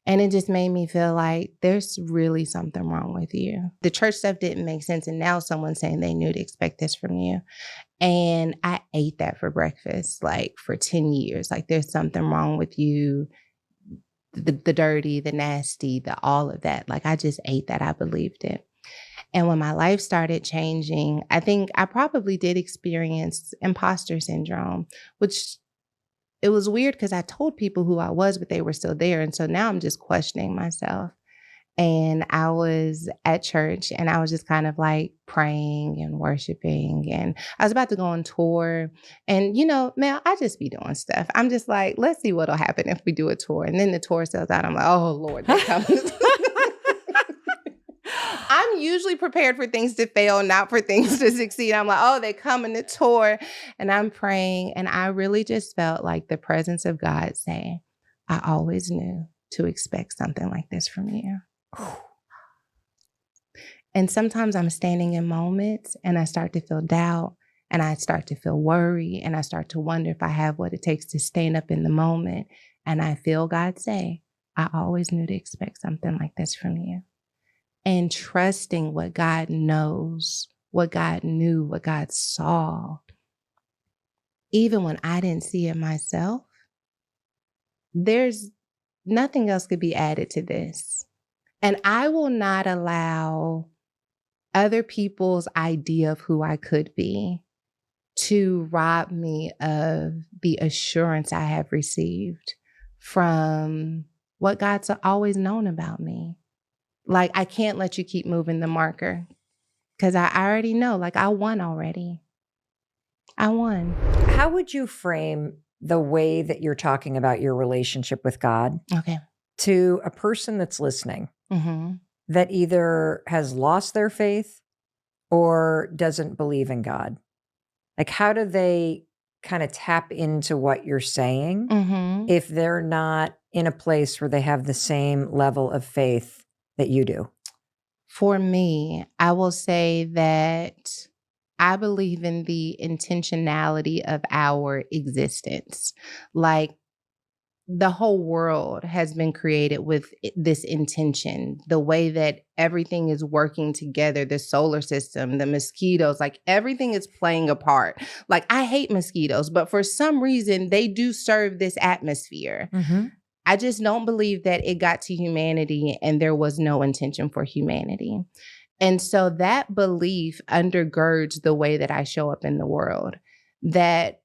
And it just made me feel like there's really something wrong with you. The church stuff didn't make sense. And now someone's saying they knew to expect this from you. And I ate that for breakfast, like for 10 years. Like there's something wrong with you. The dirty, the nasty, the all of that. Like I just ate that. I believed it. And when my life started changing, I think I probably did experience imposter syndrome, which it was weird because I told people who I was, but they were still there. And so now I'm just questioning myself. And I was at church and I was just kind of like praying and worshiping. And I was about to go on tour. And, you know, Mel, I just be doing stuff. I'm just like, let's see what'll happen if we do a tour. And then the tour sells out. I'm like, oh, Lord, they're coming. I'm usually prepared for things to fail, not for things to succeed. I'm like, oh, they coming to tour. And I'm praying. And I really just felt like the presence of God saying, I always knew to expect something like this from you. And sometimes I'm standing in moments and I start to feel doubt and I start to feel worry and I start to wonder if I have what it takes to stand up in the moment. And I feel God say, I always knew to expect something like this from you. And trusting what God knows, what God knew, what God saw. Even when I didn't see it myself, there's nothing else could be added to this. And I will not allow other people's idea of who I could be to rob me of the assurance I have received from what God's always known about me. Like, I can't let you keep moving the marker because I already know, like, I won already. I won. How would you frame the way that you're talking about your relationship with God Okay. to a person that's listening Mm-hmm. that either has lost their faith or doesn't believe in God? Like, how do they kind of tap into what you're saying Mm-hmm. if they're not in a place where they have the same level of faith that you do? For me, I will say that I believe in the intentionality of our existence. Like, the whole world has been created with this intention, the way that everything is working together, the solar system, the mosquitoes, like everything is playing a part. Like, I hate mosquitoes, but for some reason they do serve this atmosphere. Mm-hmm. I just don't believe that it got to humanity and there was no intention for humanity. And so that belief undergirds the way that I show up in the world, that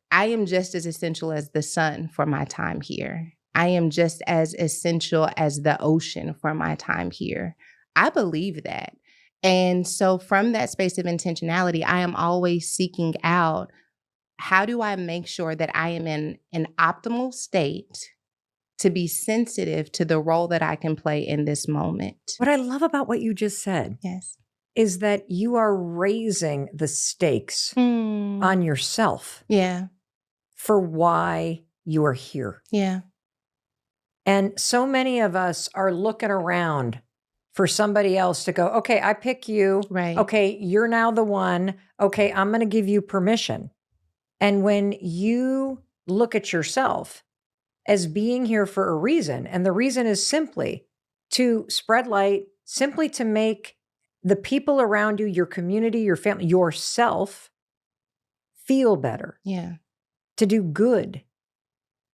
I am just as essential as the sun for my time here. I am just as essential as the ocean for my time here. I believe that. And so from that space of intentionality, I am always seeking out, how do I make sure that I am in an optimal state to be sensitive to the role that I can play in this moment? What I love about what you just said Yes. is that you are raising the stakes on yourself Yeah. for why you are here. Yeah. And so many of us are looking around for somebody else to go, okay, I pick you. Right. Okay, you're now the one. Okay, I'm going to give you permission. And when you look at yourself as being here for a reason, and the reason is simply to spread light, simply to make the people around you, your community, your family, yourself feel better, Yeah. to do good.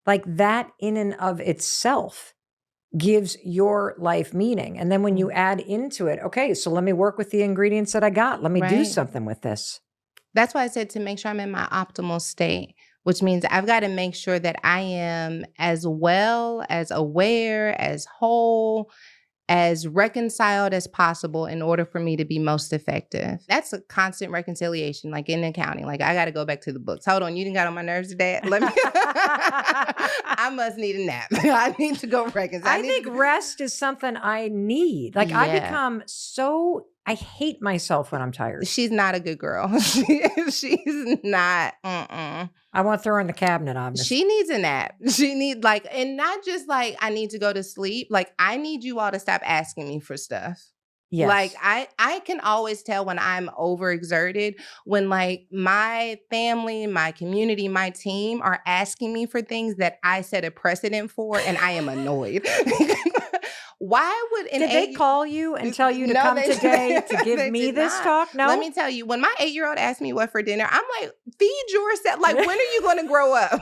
Like, that in and of itself gives your life meaning. And then when you add into it, okay, so let me work with the ingredients that I got. Let me do Right. something with this. That's why I said to make sure I'm in my optimal state, which means I've got to make sure that I am as well, as aware, as whole, as reconciled as possible in order for me to be most effective. That's a constant reconciliation, like in accounting. Like, I got to go back to the books. Hold on, you didn't got on my nerves today. Let me. I must need a nap. I need to go reconcile. I think rest is something I need. Like, I become so. I hate myself when I'm tired. She's not a good girl. She's not. I want to throw her in the cabinet, obviously. She needs a nap. She needs and not just like, I need to go to sleep. Like, I need you all to stop asking me for stuff. Yes. Like, I can always tell when I'm overexerted, when like my family, my community, my team are asking me for things that I set a precedent for, and I am annoyed. Why would Did they call you and tell you to come today to give me this talk? No. Let me tell you, when my 8-year-old asked me what for dinner, I'm like, feed yourself. Like, when are you going to grow up?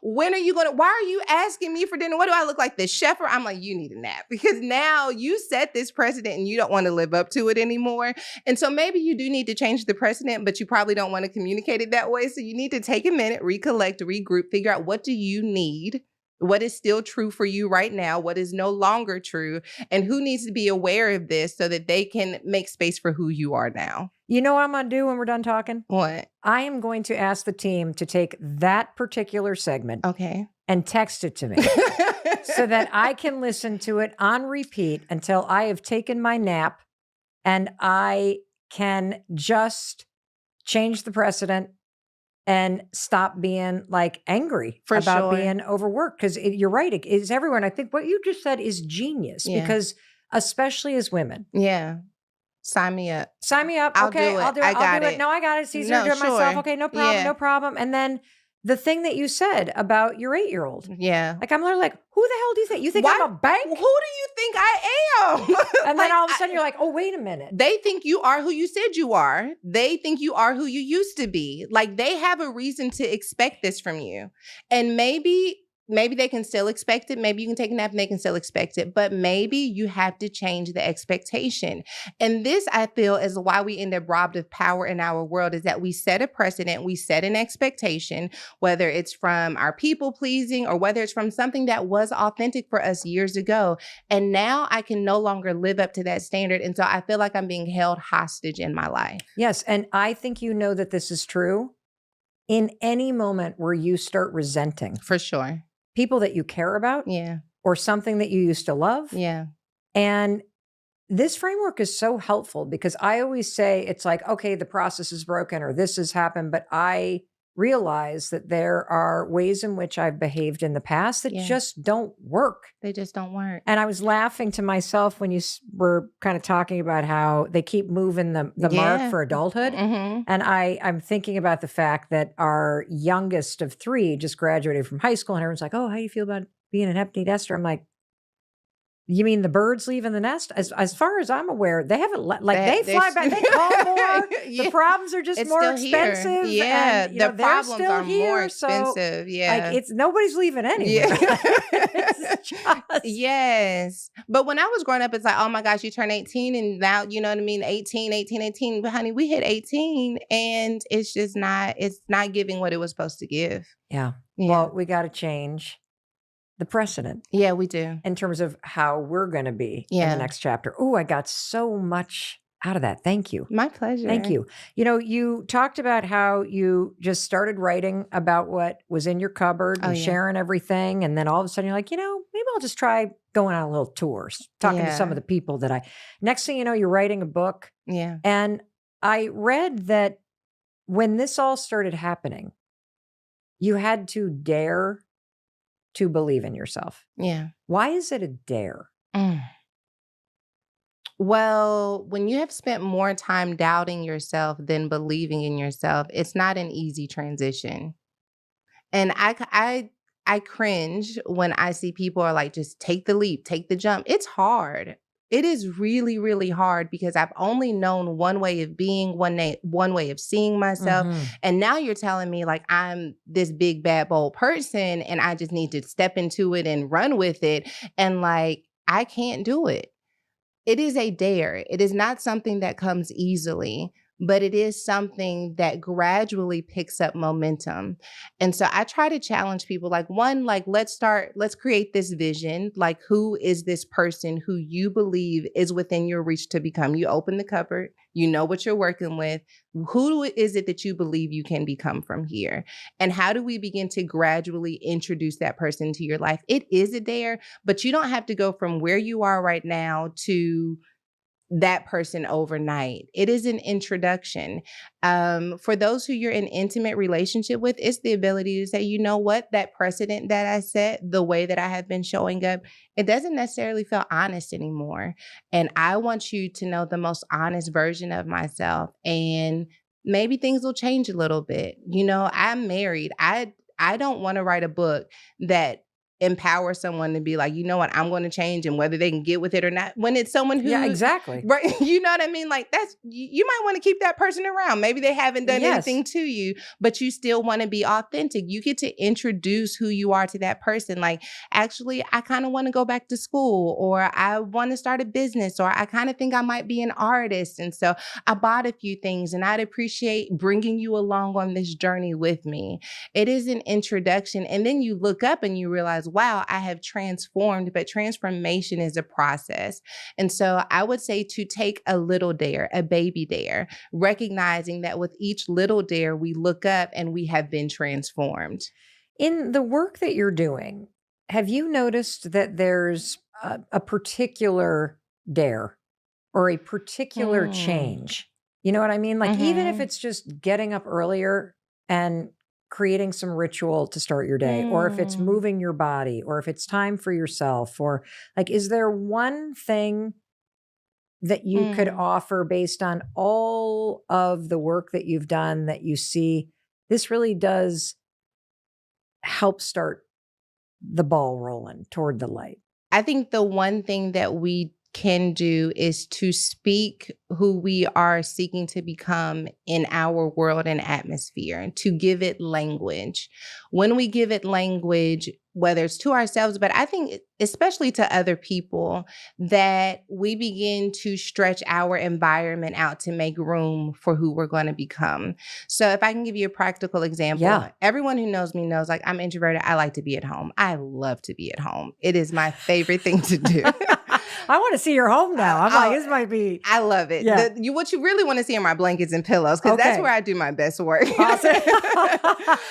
When are you going to, why are you asking me for dinner? What do I look like, the chef? Or I'm like, you need a nap, because now you set this precedent and you don't want to live up to it anymore. And so maybe you do need to change the precedent, but you probably don't want to communicate it that way. So you need to take a minute, recollect, regroup, figure out, what do you need? What is still true for you right now? What is no longer true? And who needs to be aware of this so that they can make space for who you are now? You know what I'm going to do when we're done talking? What? I am going to ask the team to take that particular segment and text it to me so that I can listen to it on repeat until I have taken my nap, and I can just change the precedent and stop being like angry about being overworked. Because you're right, it is everyone. I think what you just said is genius, because especially as women. Yeah. Sign me up. Sign me up. I'll Okay, do it. I'll do it. I'll do it. No, I got it. It's easier to do it myself. Okay, no problem, no problem. And then the thing that you said about your 8-year-old. Yeah. Like, I'm literally like, who the hell do you think? You think I'm a bank? Who do you think I am? And then all of a sudden you're like, oh, wait a minute. They think you are who you said you are. They think you are who you used to be. Like, they have a reason to expect this from you. And maybe they can still expect it. Maybe you can take a nap and they can still expect it. But maybe you have to change the expectation. And this, I feel, is why we end up robbed of power in our world, is that we set a precedent, we set an expectation, whether it's from our people pleasing or whether it's from something that was authentic for us years ago. And now I can no longer live up to that standard. And so I feel like I'm being held hostage in my life. Yes. And I think you know that this is true in any moment where you start resenting. For sure. People that you care about, or something that you used to love. And this framework is so helpful, because I always say it's like, okay, the process is broken or this has happened, but I realize that there are ways in which I've behaved in the past that just don't work. They just don't work. And I was laughing to myself when you were kind of talking about how they keep moving the mark for adulthood. And I'm thinking about the fact that our youngest of 3 just graduated from high school, and everyone's like, oh, how do you feel about being an empty nester? I'm like, you mean the birds leaving the nest? As far as I'm aware, they haven't they fly back. They call more. The problems are just more expensive. Yeah, and, the problems are more expensive. Like, nobody's leaving anywhere. Yes. But when I was growing up, it's like, oh my gosh, you turn 18 and now, you know what I mean? 18. But honey, we hit 18 and it's just it's not giving what it was supposed to give. Yeah. Well, we got to change the precedent. Yeah, we do. In terms of how we're going to be in the next chapter. Oh, I got so much out of that. Thank you. My pleasure. Thank you. You know, you talked about how you just started writing about what was in your cupboard and sharing everything. And then all of a sudden you're like, maybe I'll just try going on a little tours, talking to some of the people that next thing you know, you're writing a book. Yeah. And I read that when this all started happening, you had to dare to believe in yourself. Yeah. Why is it a dare? Well, when you have spent more time doubting yourself than believing in yourself, it's not an easy transition. And I cringe when I see people are like, just take the leap, take the jump. It's hard. It is really, really hard, because I've only known one way of being, one way of seeing myself. And now you're telling me like I'm this big, bad, bold person and I just need to step into it and run with it. And like, I can't do it. It is a dare. It is not something that comes easily. but it is something that gradually picks up momentum. And so I try to challenge people like, one, like, let's create this vision. Like, who is this person who you believe is within your reach to become? You open the cupboard, you know what you're working with. Who is it that you believe you can become from here? And how do we begin to gradually introduce that person to your life? It is there, but you don't have to go from where you are right now to that person overnight. It is an introduction. For those who you're in intimate relationship with, it's the ability to say, you know what, that precedent that I set, the way that I have been showing up, it doesn't necessarily feel honest anymore. And I want you to know the most honest version of myself. And maybe things will change a little bit. You know, I'm married. I don't want to write a book that empower someone to be like, you know what, I'm going to change, and whether they can get with it or not. When it's someone who, Yeah, exactly. right, you know what I mean? Like, that's, you might want to keep that person around. Maybe they haven't done Yes. anything to you, but you still want to be authentic. You get to introduce who you are to that person. Like, actually, I kind of want to go back to school, or I want to start a business, or I kind of think I might be an artist. And so I bought a few things, and I'd appreciate bringing you along on this journey with me. It is an introduction. And then you look up and you realize, wow, I have transformed, but transformation is a process. And so I would say to take a little dare, a baby dare, recognizing that with each little dare, we look up and we have been transformed. In the work that you're doing, have you noticed that there's a particular dare or a particular change? You know what I mean? Like, even if it's just getting up earlier and creating some ritual to start your day, or if it's moving your body, or if it's time for yourself, or like, is there one thing that you could offer based on all of the work that you've done that you see this really does help start the ball rolling toward the light? I think the one thing that we can do is to speak who we are seeking to become in our world and atmosphere, to give it language. When we give it language, whether it's to ourselves, but I think especially to other people, that we begin to stretch our environment out to make room for who we're going to become. So if I can give you a practical example, everyone who knows me knows, like, I'm introverted. I like to be at home. I love to be at home. It is my favorite thing to do. I want to see your home now. I'm like, this might be. I love it. Yeah. What you really want to see are my blankets and pillows, because that's where I do my best work. Awesome.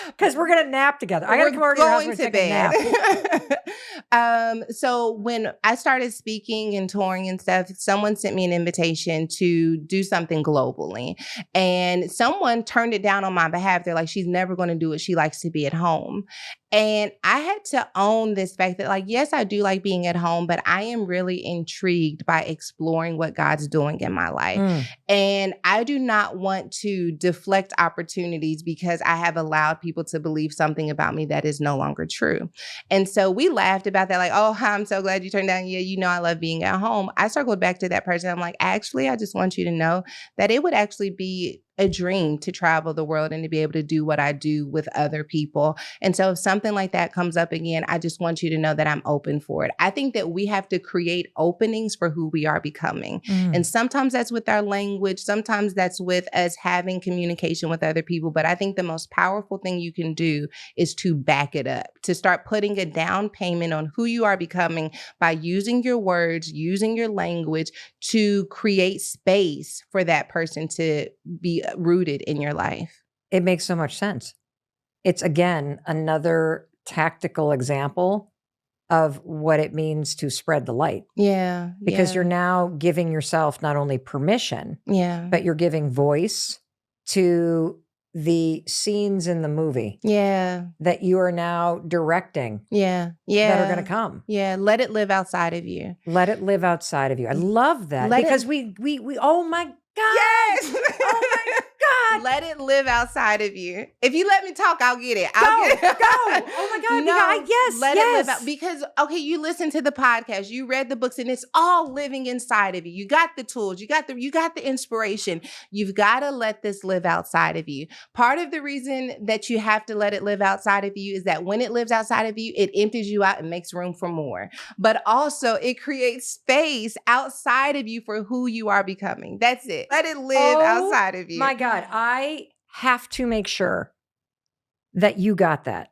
Because we're going to nap together. I got to come over to your house and take a nap. So when I started speaking and touring and stuff, someone sent me an invitation to do something globally. And someone turned it down on my behalf. They're like, she's never going to do it. She likes to be at home. And I had to own this fact that, like, yes, I do like being at home, but I am really intrigued by exploring what God's doing in my life. And I do not want to deflect opportunities because I have allowed people to believe something about me that is no longer true. And so we laughed about that, like, oh, I'm so glad you turned down. Yeah, you know, I love being at home. I circled back to that person. I'm like, actually, I just want you to know that it would actually be a dream to travel the world and to be able to do what I do with other people. And so if something like that comes up again, I just want you to know that I'm open for it. I think that we have to create openings for who we are becoming. And sometimes that's with our language. Sometimes that's with us having communication with other people. But I think the most powerful thing you can do is to back it up, to start putting a down payment on who you are becoming by using your words, using your language to create space for that person to be rooted in your life. It makes so much sense. It's, again, another tactical example of what it means to spread the light. Yeah. Because you're now giving yourself not only permission, but you're giving voice to the scenes in the movie that you are now directing that are going to come. Yeah. Let it live outside of you. Let it live outside of you. I love that because we oh my God. Yes. Oh my God. Let it live outside of you. If you let me talk, I'll get it. Go. Oh my God. No, Yes. let it live out. Yes. Because, okay, you listen to the podcast, you read the books, and it's all living inside of you. You got the tools, you got the inspiration. You've got to let this live outside of you. Part of the reason that you have to let it live outside of you is that when it lives outside of you, it empties you out and makes room for more. But also it creates space outside of you for who you are becoming. That's it. Let it live outside of you. My God, I have to make sure that you got that.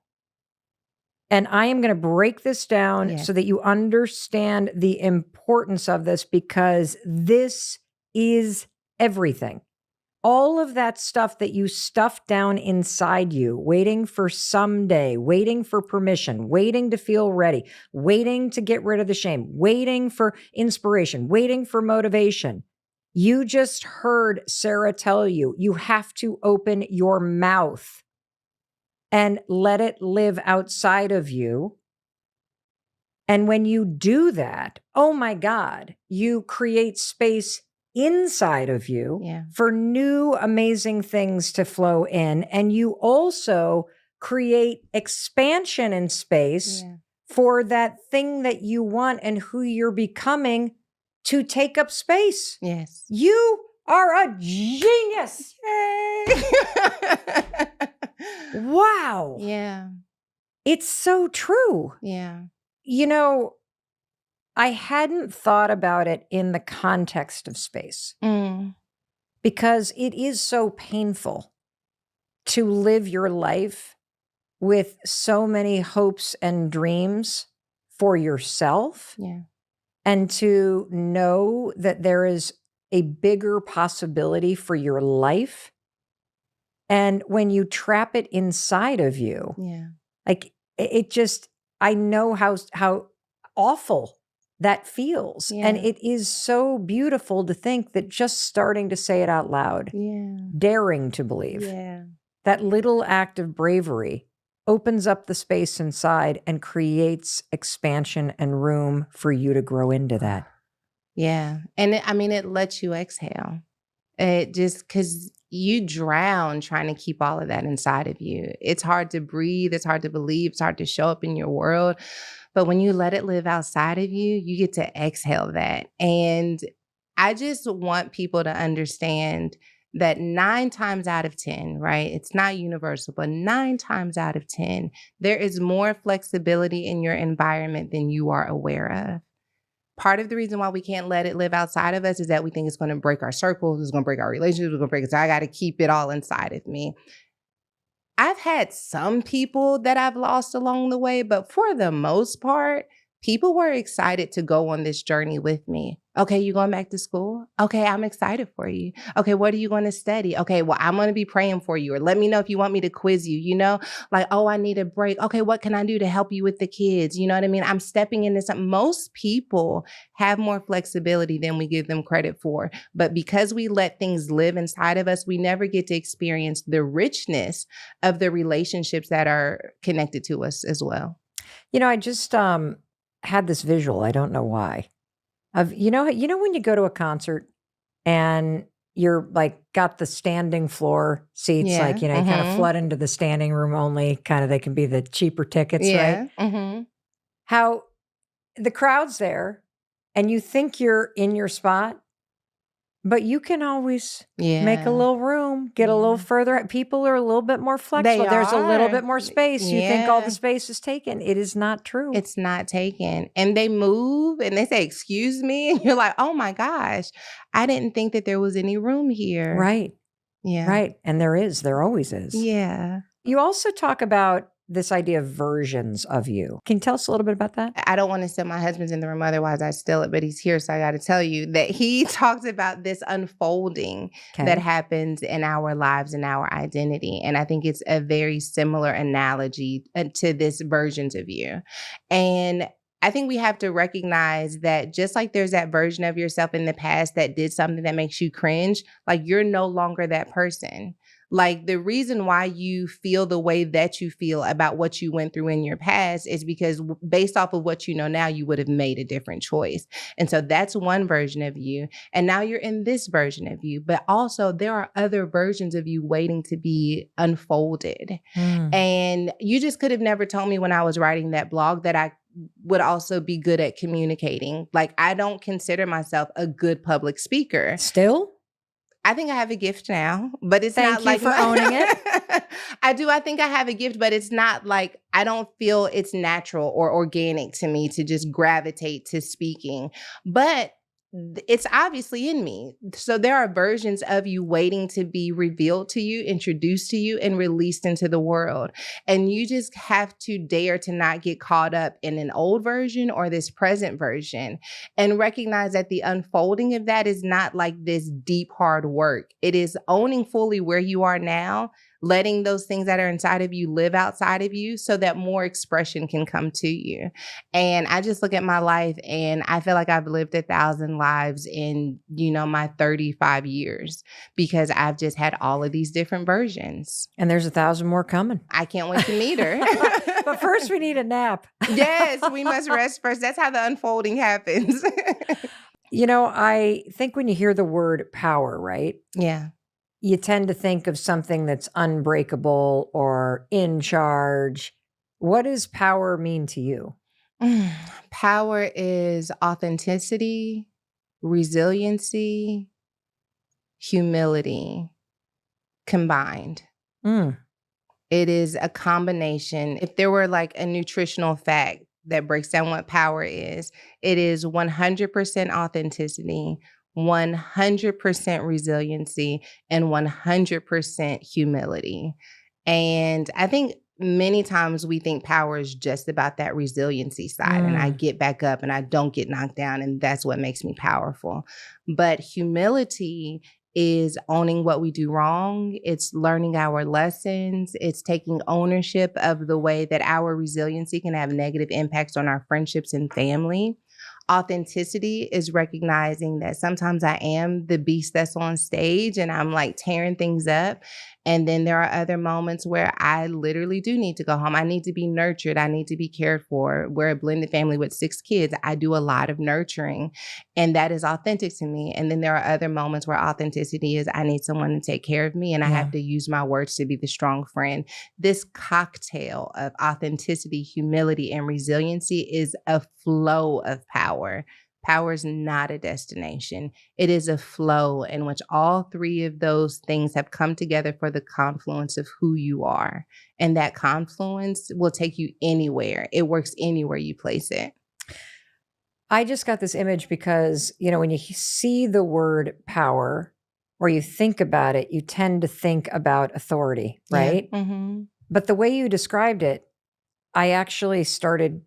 And I am going to break this down so that you understand the importance of this, because this is everything. All of that stuff that you stuff down inside you, waiting for someday, waiting for permission, waiting to feel ready, waiting to get rid of the shame, waiting for inspiration, waiting for motivation. You just heard Sarah tell you, you have to open your mouth and let it live outside of you. And when you do that, oh my God, you create space inside of you for new amazing things to flow in. And you also create expansion in space for that thing that you want and who you're becoming to take up space. Yes. You are a genius. Yay. Wow. Yeah. It's so true. Yeah. You know, I hadn't thought about it in the context of space because it is so painful to live your life with so many hopes and dreams for yourself. Yeah. And to know that there is a bigger possibility for your life. And when you trap it inside of you, like it just, I know how awful that feels. And it is so beautiful to think that just starting to say it out loud, daring to believe, that little act of bravery opens up the space inside and creates expansion and room for you to grow into that. Yeah. And it lets you exhale. It just, because you drown trying to keep all of that inside of you. It's hard to breathe. It's hard to believe. It's hard to show up in your world. But when you let it live outside of you, you get to exhale that. And I just want people to understand that 9 times out of 10, right? It's not universal, but 9 times out of 10, there is more flexibility in your environment than you are aware of. Part of the reason why we can't let it live outside of us is that we think it's going to break our circles, it's going to break our relationships, it's going to break us. So I got to keep it all inside of me. I've had some people that I've lost along the way, but for the most part, people were excited to go on this journey with me. Okay, you going back to school? Okay, I'm excited for you. Okay, what are you going to study? Okay, well, I'm going to be praying for you. Or let me know if you want me to quiz you, you know? Like, oh, I need a break. Okay, what can I do to help you with the kids? You know what I mean? I'm stepping into something. Most people have more flexibility than we give them credit for. But because we let things live inside of us, we never get to experience the richness of the relationships that are connected to us as well. You know, I just had this visual, I don't know why, of you know when you go to a concert and you're like got the standing floor seats, like, you know, you kind of flood into the standing room only, kind of, they can be the cheaper tickets, right? How the crowd's there and you think you're in your spot, but you can always make a little room, get a little further. People are a little bit more flexible. There's a little bit more space. You think all the space is taken. It is not true. It's not taken. And they move and they say, excuse me. And you're like, oh my gosh, I didn't think that there was any room here. Right. Yeah. Right. And there always is. Yeah. You also talk about this idea of versions of you. Can you tell us a little bit about that? I don't want to say my husband's in the room, otherwise I steal it, but he's here, so I got to tell you that he talks about this unfolding that happens in our lives and our identity. And I think it's a very similar analogy to this versions of you. And I think we have to recognize that just like there's that version of yourself in the past that did something that makes you cringe, like you're no longer that person. Like the reason why you feel the way that you feel about what you went through in your past is because based off of what you know now, you would have made a different choice. And so that's one version of you. And now you're in this version of you. But also there are other versions of you waiting to be unfolded. And you just could have never told me when I was writing that blog that I would also be good at communicating. Like I don't consider myself a good public speaker. Still? I think I have a gift now, but it's Thank not you like for owning it. I do. I think I have a gift, but it's not like I don't feel it's natural or organic to me to just gravitate to speaking. But it's obviously in me. So there are versions of you waiting to be revealed to you, introduced to you, and released into the world. And you just have to dare to not get caught up in an old version or this present version and recognize that the unfolding of that is not like this deep, hard work. It is owning fully where you are now, letting those things that are inside of you live outside of you so that more expression can come to you. And I just look at my life and I feel like I've lived 1,000 lives in, my 35 years because I've just had all of these different versions. And there's 1,000 more coming. I can't wait to meet her. But first we need a nap. Yes, we must rest first. That's how the unfolding happens. I think when you hear the word power, right? Yeah. You tend to think of something that's unbreakable or in charge. What does power mean to you? Power is authenticity, resiliency, humility combined. It is a combination. If there were like a nutritional fact that breaks down what power is, it is 100% authenticity, 100% resiliency, and 100% humility. And I think many times we think power is just about that resiliency side and I get back up and I don't get knocked down and that's what makes me powerful. But humility is owning what we do wrong. It's learning our lessons. It's taking ownership of the way that our resiliency can have negative impacts on our friendships and family. Authenticity is recognizing that sometimes I am the beast that's on stage and I'm like tearing things up. And then there are other moments where I literally do need to go home. I need to be nurtured. I need to be cared for. We're a blended family with 6 kids. I do a lot of nurturing and that is authentic to me. And then there are other moments where authenticity is I need someone to take care of me and I have to use my words to be the strong friend. This cocktail of authenticity, humility, and resiliency is a flow of power. Power is not a destination. It is a flow in which all 3 of those things have come together for the confluence of who you are. And that confluence will take you anywhere. It works anywhere you place it. I just got this image because, when you see the word power or you think about it, you tend to think about authority, right? Yeah. Mm-hmm. But the way you described it, I actually started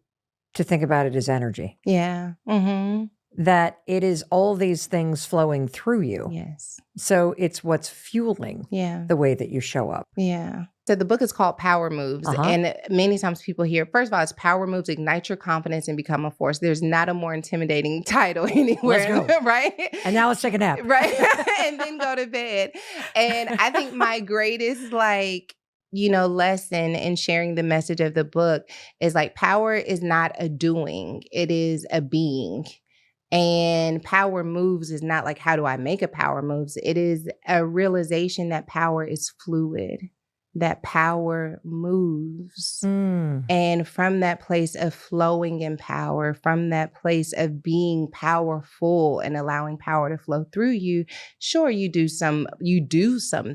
to think about it as energy. Yeah. Mm-hmm. That it is all these things flowing through you. Yes. So it's what's fueling the way that you show up. Yeah. So the book is called Power Moves. And many times people hear, first of all, it's Power Moves, Ignite Your Confidence and Become a Force. There's not a more intimidating title anywhere. Let's go. Right? And now let's take a nap. Right. And then go to bed. And I think my greatest lesson in sharing the message of the book is like power is not a doing, it is a being. And power moves is not like, how do I make a power moves? It is a realization that power is fluid, that power moves. And from that place of flowing in power, from that place of being powerful and allowing power to flow through you, sure, you do some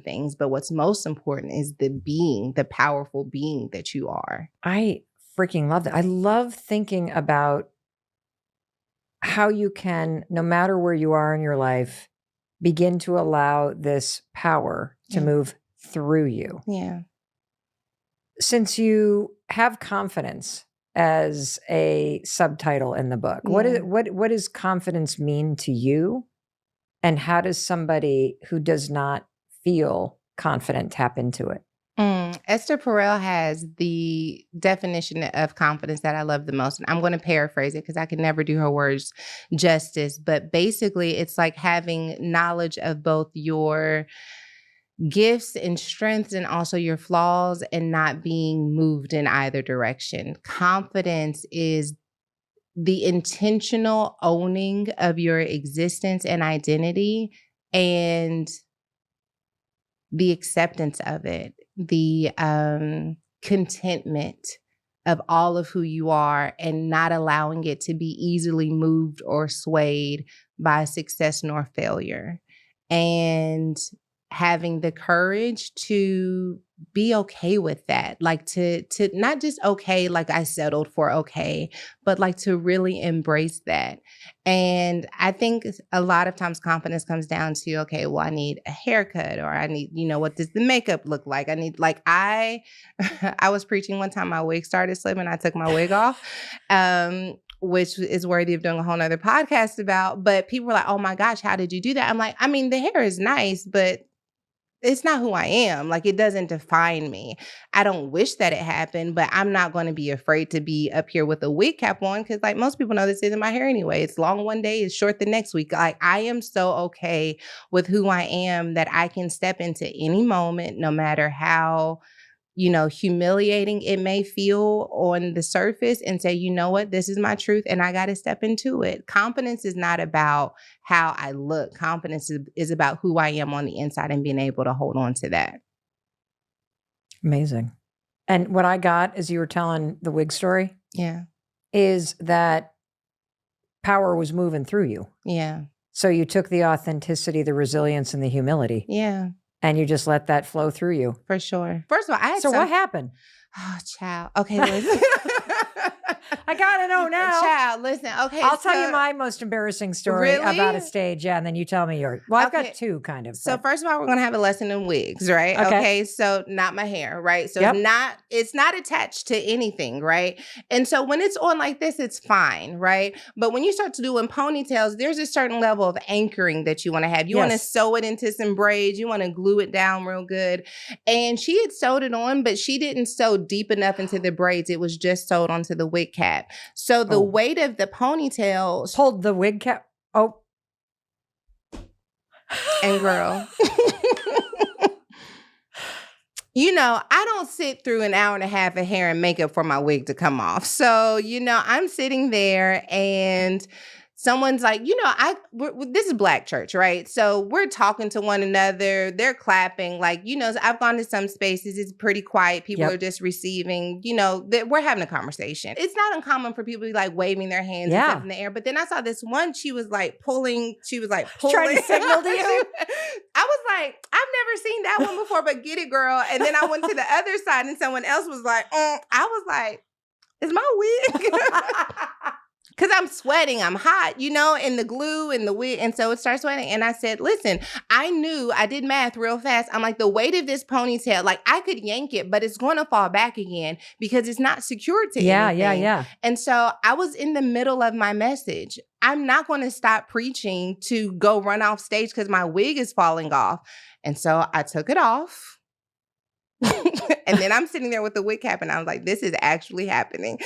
things, but what's most important is the powerful being that you are. I freaking love that. I love thinking about how you can, no matter where you are in your life, begin to allow this power to move through you. Yeah. Since you have confidence as a subtitle in the book, what does confidence mean to you? And how does somebody who does not feel confident tap into it? Esther Perel has the definition of confidence that I love the most. And I'm going to paraphrase it because I can never do her words justice. But basically, it's like having knowledge of both your gifts and strengths and also your flaws and not being moved in either direction. Confidence is the intentional owning of your existence and identity and the acceptance of it, the contentment of all of who you are and not allowing it to be easily moved or swayed by success nor failure. And having the courage to be okay with that, like to not just okay, like I settled for okay, but like to really embrace that. And I think a lot of times confidence comes down to, okay, well, I need a haircut, or I need, what does the makeup look like? I need, like, I was preaching one time, my wig started slipping, I took my wig off. Which is worthy of doing a whole nother podcast about, but people were like, oh my gosh, how did you do that? I'm like, I mean, the hair is nice, but it's not who I am. Like, it doesn't define me. I don't wish that it happened, but I'm not going to be afraid to be up here with a wig cap on because, like, most people know this isn't my hair anyway. It's long one day, it's short the next week. Like, I am so okay with who I am that I can step into any moment, no matter how humiliating it may feel on the surface, and say, you know what, this is my truth and I got to step into it. Confidence is not about how I look. Confidence is about who I am on the inside and being able to hold on to that. Amazing. And what I got as you were telling the wig story is that power was moving through you. Yeah. So you took the authenticity, the resilience, and the humility. Yeah. And you just let that flow through you. For sure. First of all, I had what happened? Oh, child. Okay, listen. I gotta know now. Child, listen. Okay, I'll tell you my most embarrassing story about a stage. Yeah, and then you tell me yours. Well, I've got two kind of. So first of all, we're gonna have a lesson in wigs, right? Okay. So not my hair, right? So it's not attached to anything, right? And so when it's on like this, it's fine, right? But when you start to doing ponytails, there's a certain level of anchoring that you want to have. You want to sew it into some braids. You want to glue it down real good. And she had sewed it on, but she didn't sew deep enough into the braids. It was just sewed onto the wig cap. So the weight of the ponytail pulled the wig cap. Oh. And girl, I don't sit through an hour and a half of hair and makeup for my wig to come off. So, I'm sitting there and someone's like, this is Black church, right? So we're talking to one another. They're clapping. Like, I've gone to some spaces. It's pretty quiet. People are just receiving, we're having a conversation. It's not uncommon for people to be like waving their hands and stuff in the air. But then I saw this one, she was pulling. Trying to signal to you? I was like, I've never seen that one before, but get it, girl. And then I went to the other side and someone else was like, I was like, is my wig? Because I'm sweating, I'm hot, and the glue and the wig. And so it starts sweating. And I said, listen, I did math real fast. I'm like, the weight of this ponytail, like I could yank it, but it's going to fall back again because it's not secured to anything. Yeah. And so I was in the middle of my message. I'm not going to stop preaching to go run off stage because my wig is falling off. And so I took it off. And then I'm sitting there with the wig cap and I was like, this is actually happening.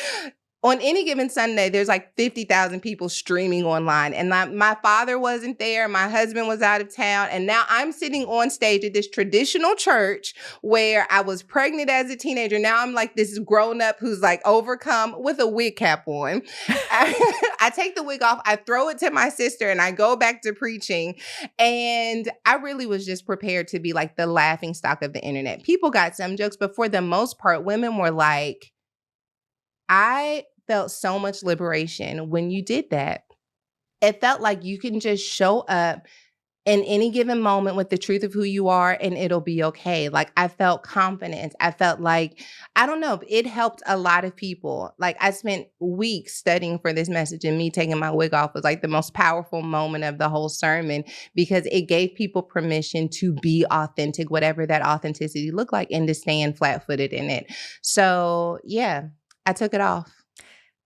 On any given Sunday, there's like 50,000 people streaming online. And my father wasn't there. My husband was out of town. And now I'm sitting on stage at this traditional church where I was pregnant as a teenager. Now I'm like this grown up who's like overcome with a wig cap on. I take the wig off. I throw it to my sister and I go back to preaching. And I really was just prepared to be like the laughing stock of the internet. People got some jokes, but for the most part, women were like, I felt so much liberation when you did that. It felt like you can just show up in any given moment with the truth of who you are and it'll be okay. Like I felt confidence. I felt like, I don't know, it helped a lot of people. Like I spent weeks studying for this message and me taking my wig off was like the most powerful moment of the whole sermon because it gave people permission to be authentic, whatever that authenticity looked like, and to stand flat-footed in it. So yeah, I took it off.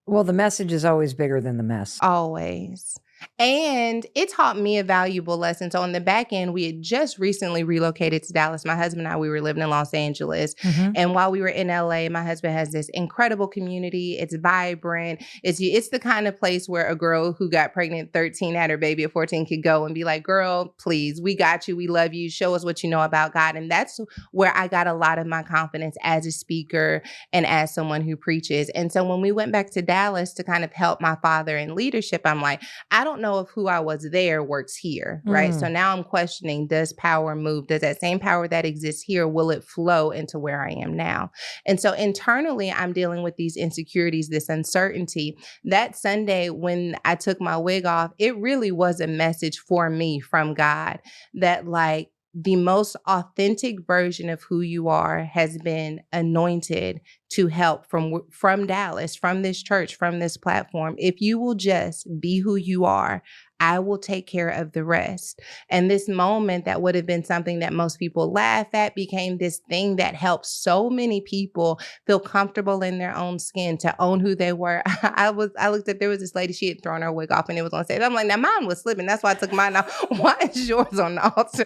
Well, the message is always bigger than the mess. Always. And it taught me a valuable lesson. So on the back end, we had just recently relocated to Dallas. My husband and I, we were living in Los Angeles. And while we were in LA, my husband has this incredible community. It's vibrant. It's the kind of place where a girl who got pregnant at 13, had her baby at 14 could go and be like, girl, please, we got you. We love you. Show us what you know about God. And that's where I got a lot of my confidence as a speaker and as someone who preaches. And so when we went back to Dallas to kind of help my father in leadership, I'm like, I don't know if who I was there works here, right? So now I'm questioning, does power move? Does that same power that exists here, will it flow into where I am now? And so internally, I'm dealing with these insecurities, this uncertainty. That Sunday when I took my wig off, it really was a message for me from God that like, the most authentic version of who you are has been anointed to help from Dallas, from this church, from this platform. If you will just be who you are, I will take care of the rest. And this moment that would have been something that most people laugh at became this thing that helped so many people feel comfortable in their own skin to own who they were. I looked at, there was this lady, she had thrown her wig off and it was on stage. I'm like, now mine was slipping. That's why I took mine off. Why is yours on the altar?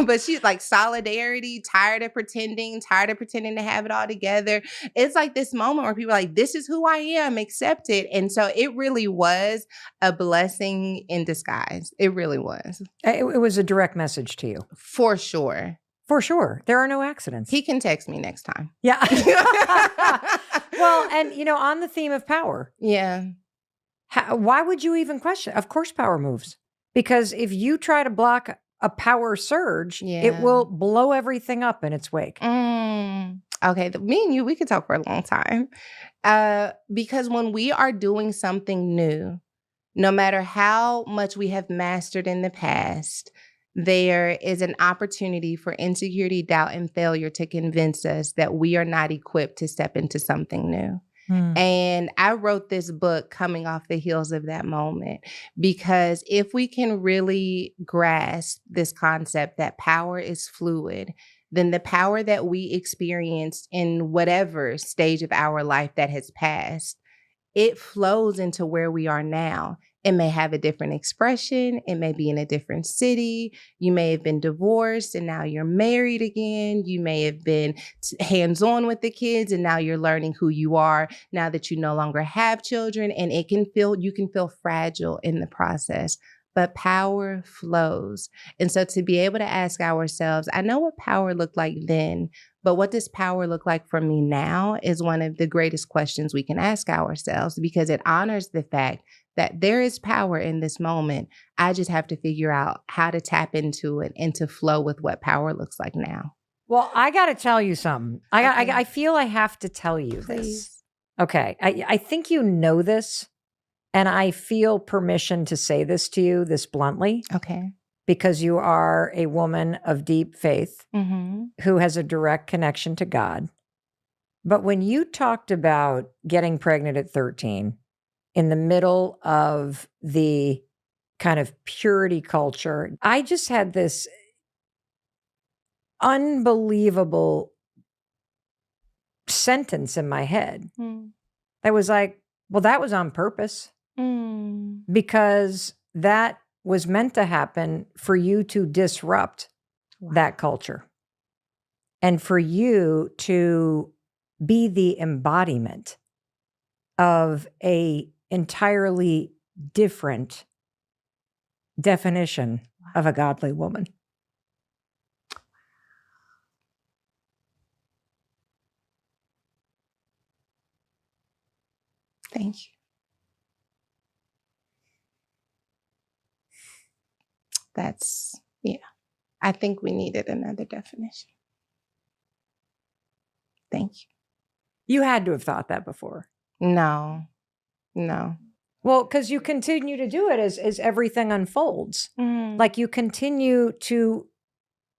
But she's like, solidarity, tired of pretending to have it all together. It's like this moment where people are like, this is who I am, accept it. And so it really was a blessing in disguise. It really was. It was a direct message to you. For sure. For sure. There are no accidents. He can text me next time. Yeah. Well, and on the theme of power. Yeah. Why would you even question? Of course power moves. Because if you try to block a power surge, it will blow everything up in its wake. Okay, me and you, we could talk for a long time. Because when we are doing something new, no matter how much we have mastered in the past, there is an opportunity for insecurity, doubt, and failure to convince us that we are not equipped to step into something new. And I wrote this book coming off the heels of that moment, because if we can really grasp this concept that power is fluid, then the power that we experienced in whatever stage of our life that has passed, it flows into where we are now. It may have a different expression. It may be in a different city. You may have been divorced and now you're married again. You may have been hands-on with the kids and now you're learning who you are now that you no longer have children. And you can feel fragile in the process. But power flows. And so to be able to ask ourselves, I know what power looked like then, but what does power look like for me now is one of the greatest questions we can ask ourselves, because it honors the fact that there is power in this moment. I just have to figure out how to tap into it and to flow with what power looks like now. Well, I got to tell you something. I feel I have to tell you Please. this. Okay. I think you know this. And I feel permission to say this to you this bluntly. Okay. Because you are a woman of deep faith who has a direct connection to God. But when you talked about getting pregnant at 13 in the middle of the kind of purity culture, I just had this unbelievable sentence in my head that was like, well, that was on purpose. Because that was meant to happen for you to disrupt that culture and for you to be the embodiment of a entirely different definition of a godly woman. Thank you. I think we needed another definition. Thank you. You had to have thought that before. No. Well, because you continue to do it as everything unfolds. Like you continue to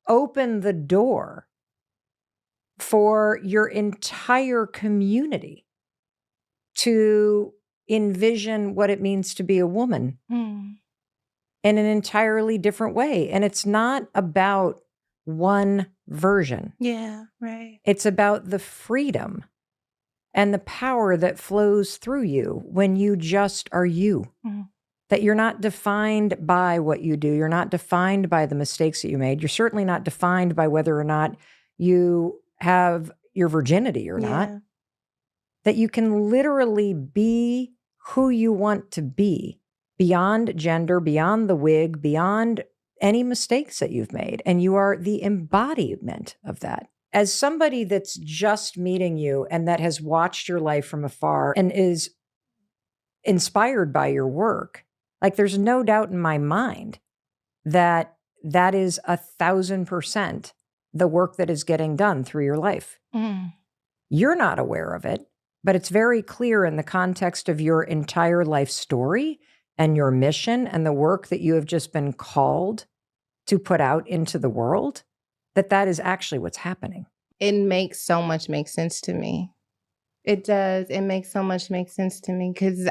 open the door for your entire community to envision what it means to be a woman in an entirely different way. And it's not about one version. Yeah, right. It's about the freedom and the power that flows through you when you just are you. that you're not defined by what you do. You're not defined by the mistakes that you made. You're certainly not defined by whether or not you have your virginity or not. Yeah. That you can literally be who you want to be beyond gender, beyond the wig, beyond any mistakes that you've made. And you are the embodiment of that. As somebody that's just meeting you and that has watched your life from afar and is inspired by your work, like there's no doubt in my mind that that is 1,000% the work that is getting done through your life. Mm. You're not aware of it, but it's very clear in the context of your entire life story and your mission and the work that you have just been called to put out into the world, that that is actually what's happening. It makes so much make sense to me. It does. It makes so much make sense to me because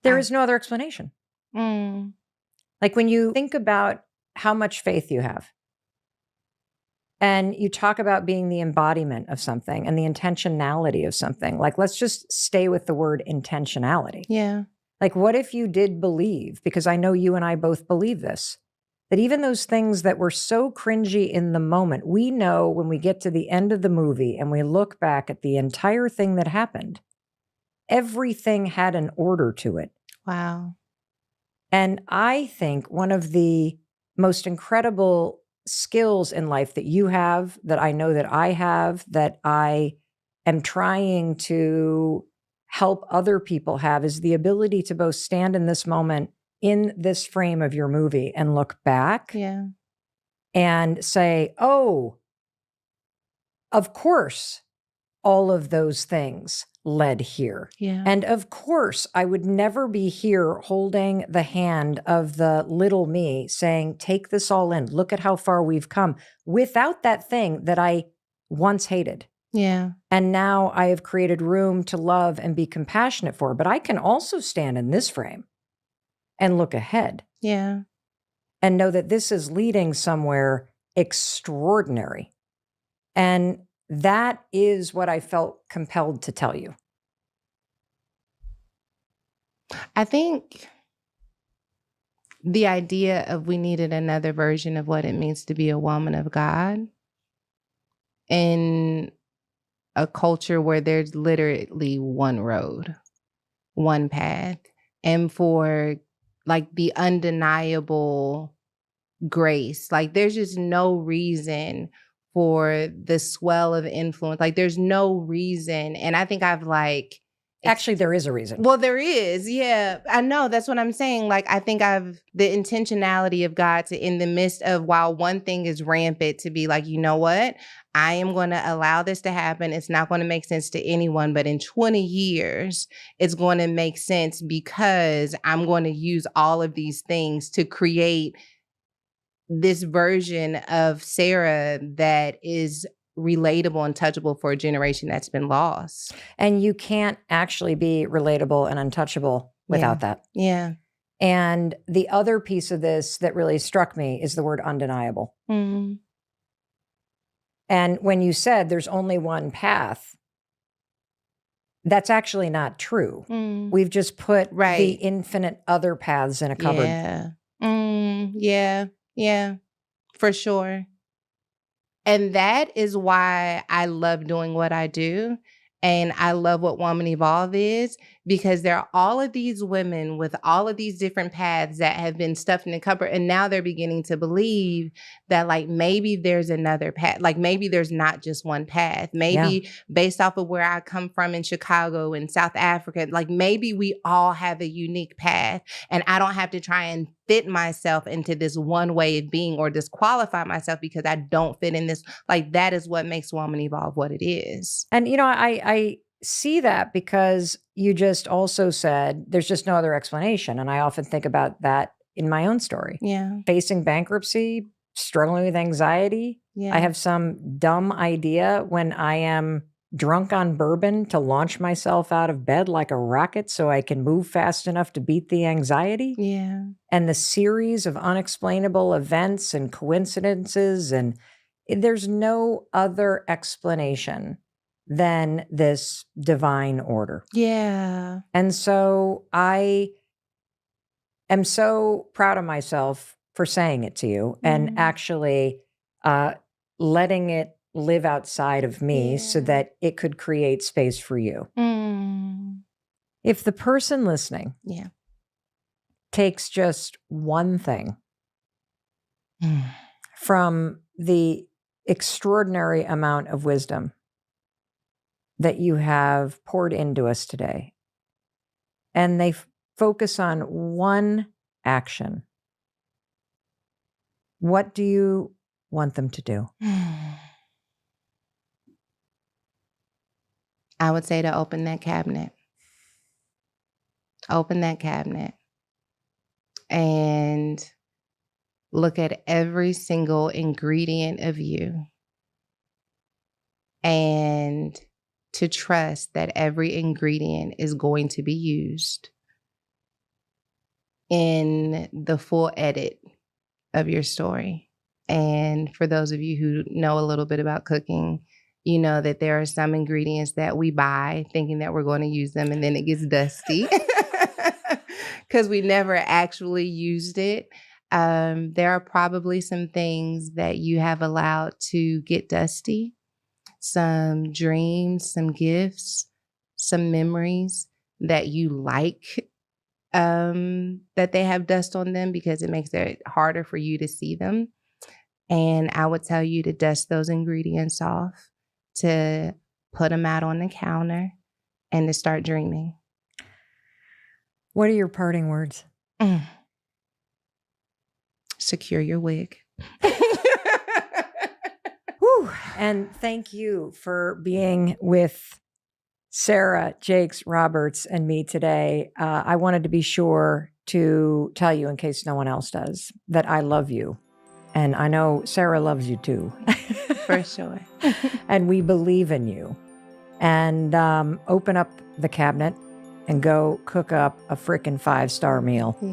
There is no other explanation. Mm. Like when you think about how much faith you have, and you talk about being the embodiment of something and the intentionality of something, like let's just stay with the word intentionality. Yeah. Like, what if you did believe, because I know you and I both believe this, that even those things that were so cringy in the moment, we know when we get to the end of the movie and we look back at the entire thing that happened, everything had an order to it. Wow. And I think one of the most incredible skills in life that you have, that I know that I have, that I am trying to help other people have, is the ability to both stand in this moment in this frame of your movie and look back Yeah. and say, oh, of course, all of those things led here. Yeah. And of course, I would never be here holding the hand of the little me saying, take this all in. Look at how far we've come without that thing that I once hated. Yeah. And now I have created room to love and be compassionate for. But I can also stand in this frame and look ahead Yeah. and know that this is leading somewhere extraordinary. And that is what I felt compelled to tell you. I think the idea of we needed another version of what it means to be a woman of God in a culture where there's literally one road, one path, and for like the undeniable grace. Like there's just no reason for the swell of influence. Like there's no reason. And I think I've like Actually, there is a reason. Well, there is. Yeah. I know. That's what I'm saying. Like, I think the intentionality of God to, in the midst of while one thing is rampant, to be like, you know what? I am going to allow this to happen. It's not going to make sense to anyone, but in 20 years, it's going to make sense because I'm going to use all of these things to create this version of Sarah that is relatable and touchable for a generation that's been lost. And you can't actually be relatable and untouchable without that. Yeah. And the other piece of this that really struck me is the word undeniable. Mm-hmm. And when you said there's only one path, that's actually not true. Mm. We've just put the infinite other paths in a cupboard. Yeah. Yeah. Yeah. For sure. And that is why I love doing what I do. And I love what Woman Evolve is, because there are all of these women with all of these different paths that have been stuffed in the cupboard. And now they're beginning to believe that like maybe there's another path. Like maybe there's not just one path. Maybe based off of where I come from in Chicago and South Africa, like maybe we all have a unique path. And I don't have to try and fit myself into this one way of being or disqualify myself because I don't fit in this. Like that is what makes Woman Evolve what it is. And, you know, I see that because you just also said there's just no other explanation. And I often think about that in my own story. Yeah. Facing bankruptcy, struggling with anxiety. Yeah. I have some dumb idea when I am drunk on bourbon to launch myself out of bed like a rocket so I can move fast enough to beat the anxiety. Yeah. And the series of unexplainable events and coincidences. And there's no other explanation than this divine order. Yeah. And so I am so proud of myself for saying it to you and actually letting it live outside of me so Yeah. that it could create space for you. If the person listening Yeah. takes just one thing from the extraordinary amount of wisdom that you have poured into us today, and they focus on one action, what do you want them to do? I would say to open that cabinet. Open that cabinet and look at every single ingredient of you and to trust that every ingredient is going to be used in the full edit of your story. And for those of you who know a little bit about cooking, you know that there are some ingredients that we buy thinking that we're going to use them and then it gets dusty because we never actually used it. There are probably some things that you have allowed to get dusty, some dreams, some gifts, some memories that you like that they have dust on them because it makes it harder for you to see them. And I would tell you to dust those ingredients off, to put them out on the counter, and to start dreaming. What are your parting words? Secure your wig. Whew. And thank you for being with Sarah Jakes Roberts and me today. I wanted to be sure to tell you, in case no one else does, that I love you. And I know Sarah loves you too. For sure. And we believe in you. And open up the cabinet and go cook up a frickin' 5-star meal. Yeah.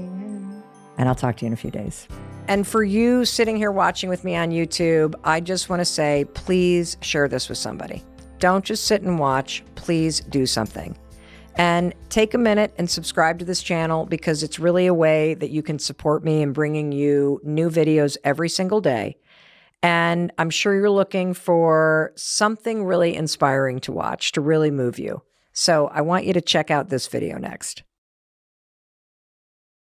And I'll talk to you in a few days. And for you sitting here watching with me on YouTube, I just want to say, please share this with somebody. Don't just sit and watch. Please do something. And take a minute and subscribe to this channel because it's really a way that you can support me in bringing you new videos every single day. And I'm sure you're looking for something really inspiring to watch to really move you. So I want you to check out this video next.